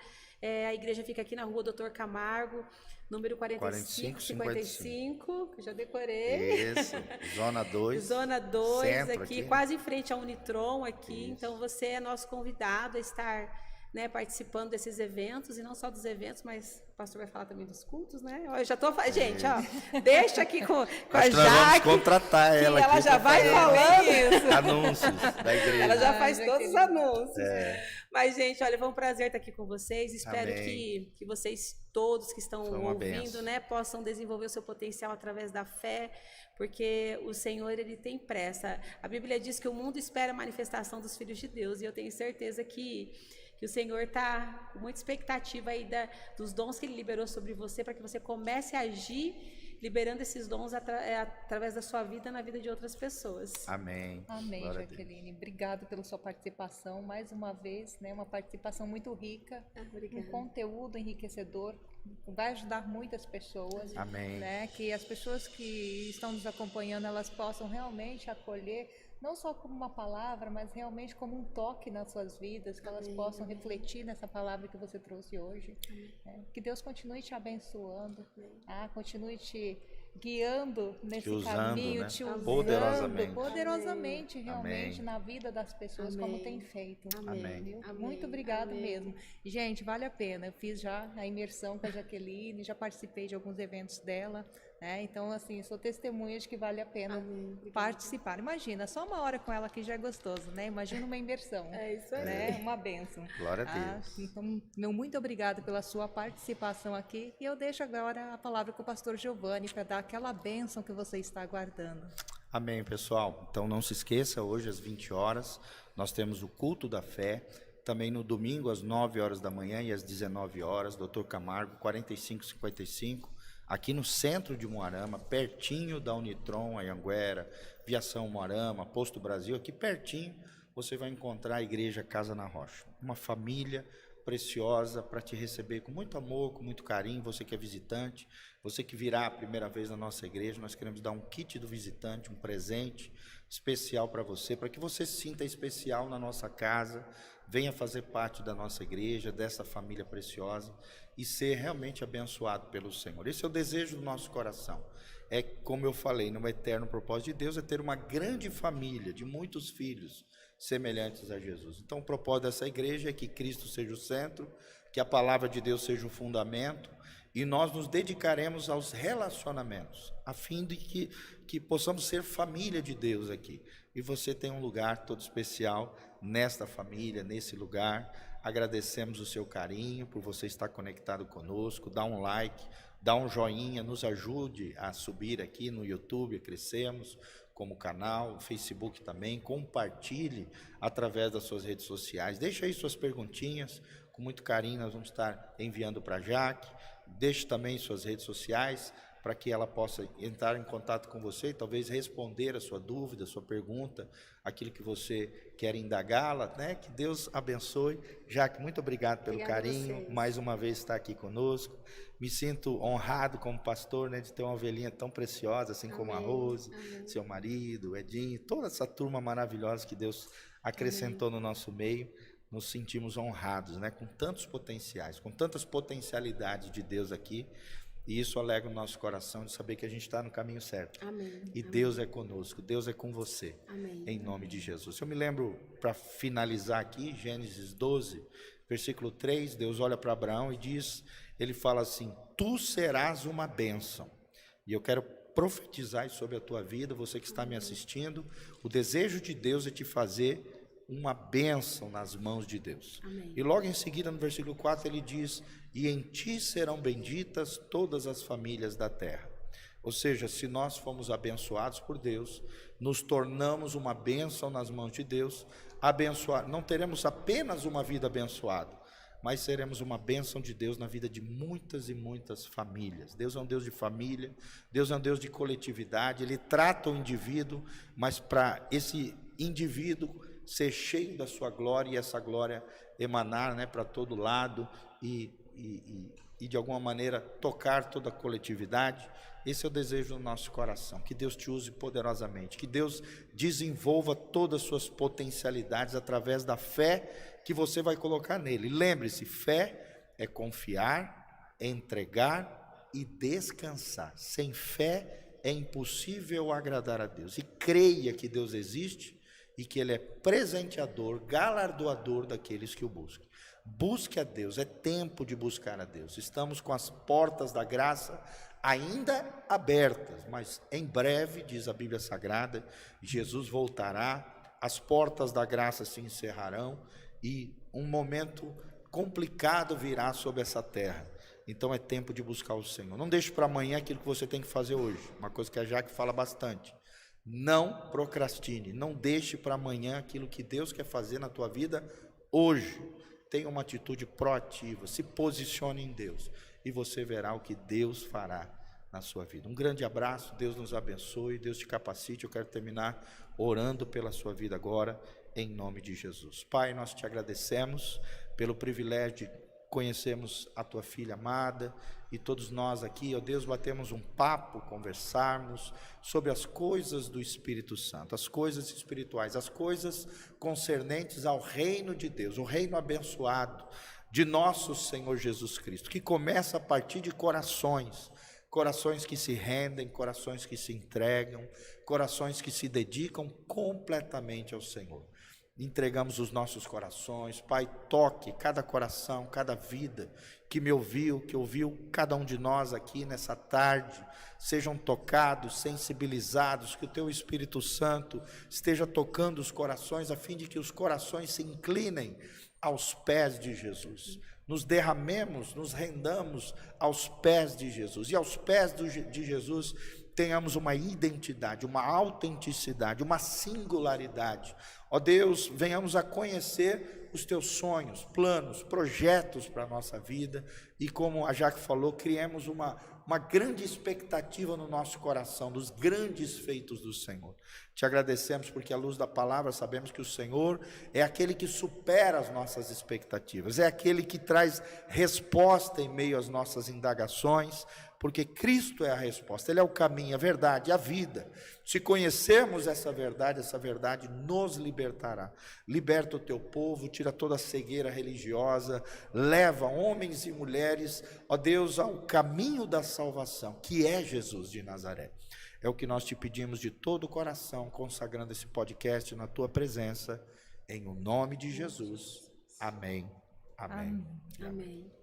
A igreja fica aqui na rua Doutor Camargo, número 4555, que eu já decorei. Isso, Zona 2. Zona 2, aqui, quase em frente à Unitron aqui. Isso. Então você é nosso convidado a estar, né, participando desses eventos, e não só dos eventos, mas o pastor vai falar também dos cultos, né? Eu já tô, gente, ó, deixa aqui com a Jaque. Nós vamos contratar ela aqui. Ela já vai falando isso. Anúncios da igreja. Ela já faz todos os anúncios. Mas, gente, olha, foi um prazer estar aqui com vocês. Espero que vocês todos que estão ouvindo, né, possam desenvolver o seu potencial através da fé, porque o Senhor, ele tem pressa. A Bíblia diz que o mundo espera a manifestação dos filhos de Deus, e eu tenho certeza que o Senhor está com muita expectativa aí dos dons que Ele liberou sobre você, para que você comece a agir liberando esses dons através da sua vida na vida de outras pessoas. Amém. Amém, Jaqueline. Obrigado pela sua participação mais uma vez, né? Uma participação muito rica, um conteúdo enriquecedor, vai ajudar muitas pessoas. Amém. Né? Que as pessoas que estão nos acompanhando, elas possam realmente acolher, não só como uma palavra, mas realmente como um toque nas suas vidas, que elas possam refletir nessa palavra que você trouxe hoje. Né? Que Deus continue te abençoando, continue te guiando nesse caminho, né? te usando poderosamente realmente na vida das pessoas, como tem feito. Amém. Muito obrigado mesmo. Gente, vale a pena. Eu fiz já a imersão com a Jaqueline, já participei de alguns eventos dela. Então, assim, sou testemunha de que vale a pena participar. Imagina, só uma hora com ela aqui já é gostoso, né? Imagina uma imersão. É isso aí. Né? Uma bênção. Glória a Deus. Então, muito obrigada pela sua participação aqui. E eu deixo agora a palavra com o pastor Giovanni para dar aquela bênção que você está aguardando. Amém, pessoal. Então, não se esqueça, hoje às 20 horas, nós temos o culto da fé. Também no domingo, às 9 horas da manhã e às 19 horas, Doutor Camargo, 4555. Aqui no centro de Umuarama, pertinho da Unitron, Anhanguera, Viação Umuarama, Posto Brasil, aqui pertinho, você vai encontrar a Igreja Casa na Rocha. Uma família preciosa para te receber com muito amor, com muito carinho, você que é visitante. Você que virá a primeira vez na nossa igreja, nós queremos dar um kit do visitante, um presente especial para você, para que você se sinta especial na nossa casa, venha fazer parte da nossa igreja, dessa família preciosa e ser realmente abençoado pelo Senhor. Esse é o desejo do nosso coração. É, como eu falei, no eterno propósito de Deus, é ter uma grande família de muitos filhos semelhantes a Jesus. Então, o propósito dessa igreja é que Cristo seja o centro, que a palavra de Deus seja o fundamento, e nós nos dedicaremos aos relacionamentos, a fim de que possamos ser família de Deus aqui. E você tem um lugar todo especial nesta família, nesse lugar. Agradecemos o seu carinho, por você estar conectado conosco. Dá um like, dá um joinha, nos ajude a subir aqui no YouTube, a crescermos como canal, Facebook também. Compartilhe através das suas redes sociais. Deixa aí suas perguntinhas, com muito carinho nós vamos estar enviando para a Jaque. Deixe também suas redes sociais para que ela possa entrar em contato com você e talvez responder a sua dúvida, a sua pergunta, aquilo que você quer indagá-la, né? Que Deus abençoe. Jaque, muito obrigado pelo carinho, mais uma vez estar aqui conosco. Me sinto honrado como pastor, né, de ter uma ovelhinha tão preciosa, assim como a Rose, seu marido, o Edinho, toda essa turma maravilhosa que Deus acrescentou no nosso meio. Nos sentimos honrados, né, com tantos potenciais, com tantas potencialidades de Deus aqui, e isso alegra o nosso coração de saber que a gente está no caminho certo. Amém. E Deus é conosco, Deus é com você. Amém. Em nome de Jesus. Eu me lembro, para finalizar aqui, Gênesis 12, versículo 3, Deus olha para Abraão e diz, ele fala assim, tu serás uma bênção. E eu quero profetizar sobre a tua vida, você que está me assistindo, o desejo de Deus é te fazer uma bênção nas mãos de Deus. Amém. E logo em seguida, no versículo 4, ele diz, e em ti serão benditas todas as famílias da terra. Ou seja, se nós fomos abençoados por Deus, nos tornamos uma bênção nas mãos de Deus, abençoar, não teremos apenas uma vida abençoada, mas seremos uma bênção de Deus na vida de muitas e muitas famílias. Deus é um Deus de família, Deus é um Deus de coletividade, Ele trata o indivíduo, mas para esse indivíduo ser cheio da sua glória e essa glória emanar, né, para todo lado e de alguma maneira tocar toda a coletividade. Esse é o desejo do nosso coração, que Deus te use poderosamente, que Deus desenvolva todas as suas potencialidades através da fé que você vai colocar nele. Lembre-se, fé é confiar, entregar e descansar. Sem fé é impossível agradar a Deus. E creia que Deus existe e que Ele é presenteador, galardoador daqueles que o buscam. Busque a Deus, é tempo de buscar a Deus. Estamos com as portas da graça ainda abertas, mas em breve, diz a Bíblia Sagrada, Jesus voltará, as portas da graça se encerrarão e um momento complicado virá sobre essa terra. Então é tempo de buscar o Senhor. Não deixe para amanhã aquilo que você tem que fazer hoje, uma coisa que a Jaque fala bastante. Não procrastine, não deixe para amanhã aquilo que Deus quer fazer na tua vida hoje. Tenha uma atitude proativa, se posicione em Deus e você verá o que Deus fará na sua vida. Um grande abraço, Deus nos abençoe, Deus te capacite. Eu quero terminar orando pela sua vida agora, em nome de Jesus. Pai, nós te agradecemos pelo privilégio de conhecermos a tua filha amada e todos nós aqui, ó Deus, batemos um papo, conversarmos sobre as coisas do Espírito Santo, as coisas espirituais, as coisas concernentes ao reino de Deus, o reino abençoado de nosso Senhor Jesus Cristo, que começa a partir de corações que se rendem, corações que se entregam, corações que se dedicam completamente ao Senhor. Entregamos os nossos corações, Pai, toque cada coração, cada vida que me ouviu, que ouviu cada um de nós aqui nessa tarde, sejam tocados, sensibilizados, que o Teu Espírito Santo esteja tocando os corações, a fim de que os corações se inclinem aos pés de Jesus. Nos derramemos, nos rendamos aos pés de Jesus, e aos pés de Jesus tenhamos uma identidade, uma autenticidade, uma singularidade. Ó Deus, venhamos a conhecer os Teus sonhos, planos, projetos para a nossa vida, e como a Jaque falou, criemos uma grande expectativa no nosso coração, dos grandes feitos do Senhor. Te agradecemos porque à luz da palavra sabemos que o Senhor é aquele que supera as nossas expectativas, é aquele que traz resposta em meio às nossas indagações. porque Cristo é a resposta, Ele é o caminho, a verdade, a vida. Se conhecermos essa verdade nos libertará. Liberta o teu povo, tira toda a cegueira religiosa, leva homens e mulheres, ó Deus, ao caminho da salvação, que é Jesus de Nazaré. É o que nós te pedimos de todo o coração, consagrando esse podcast na tua presença, em o nome de Jesus. Amém. Amém. Amém.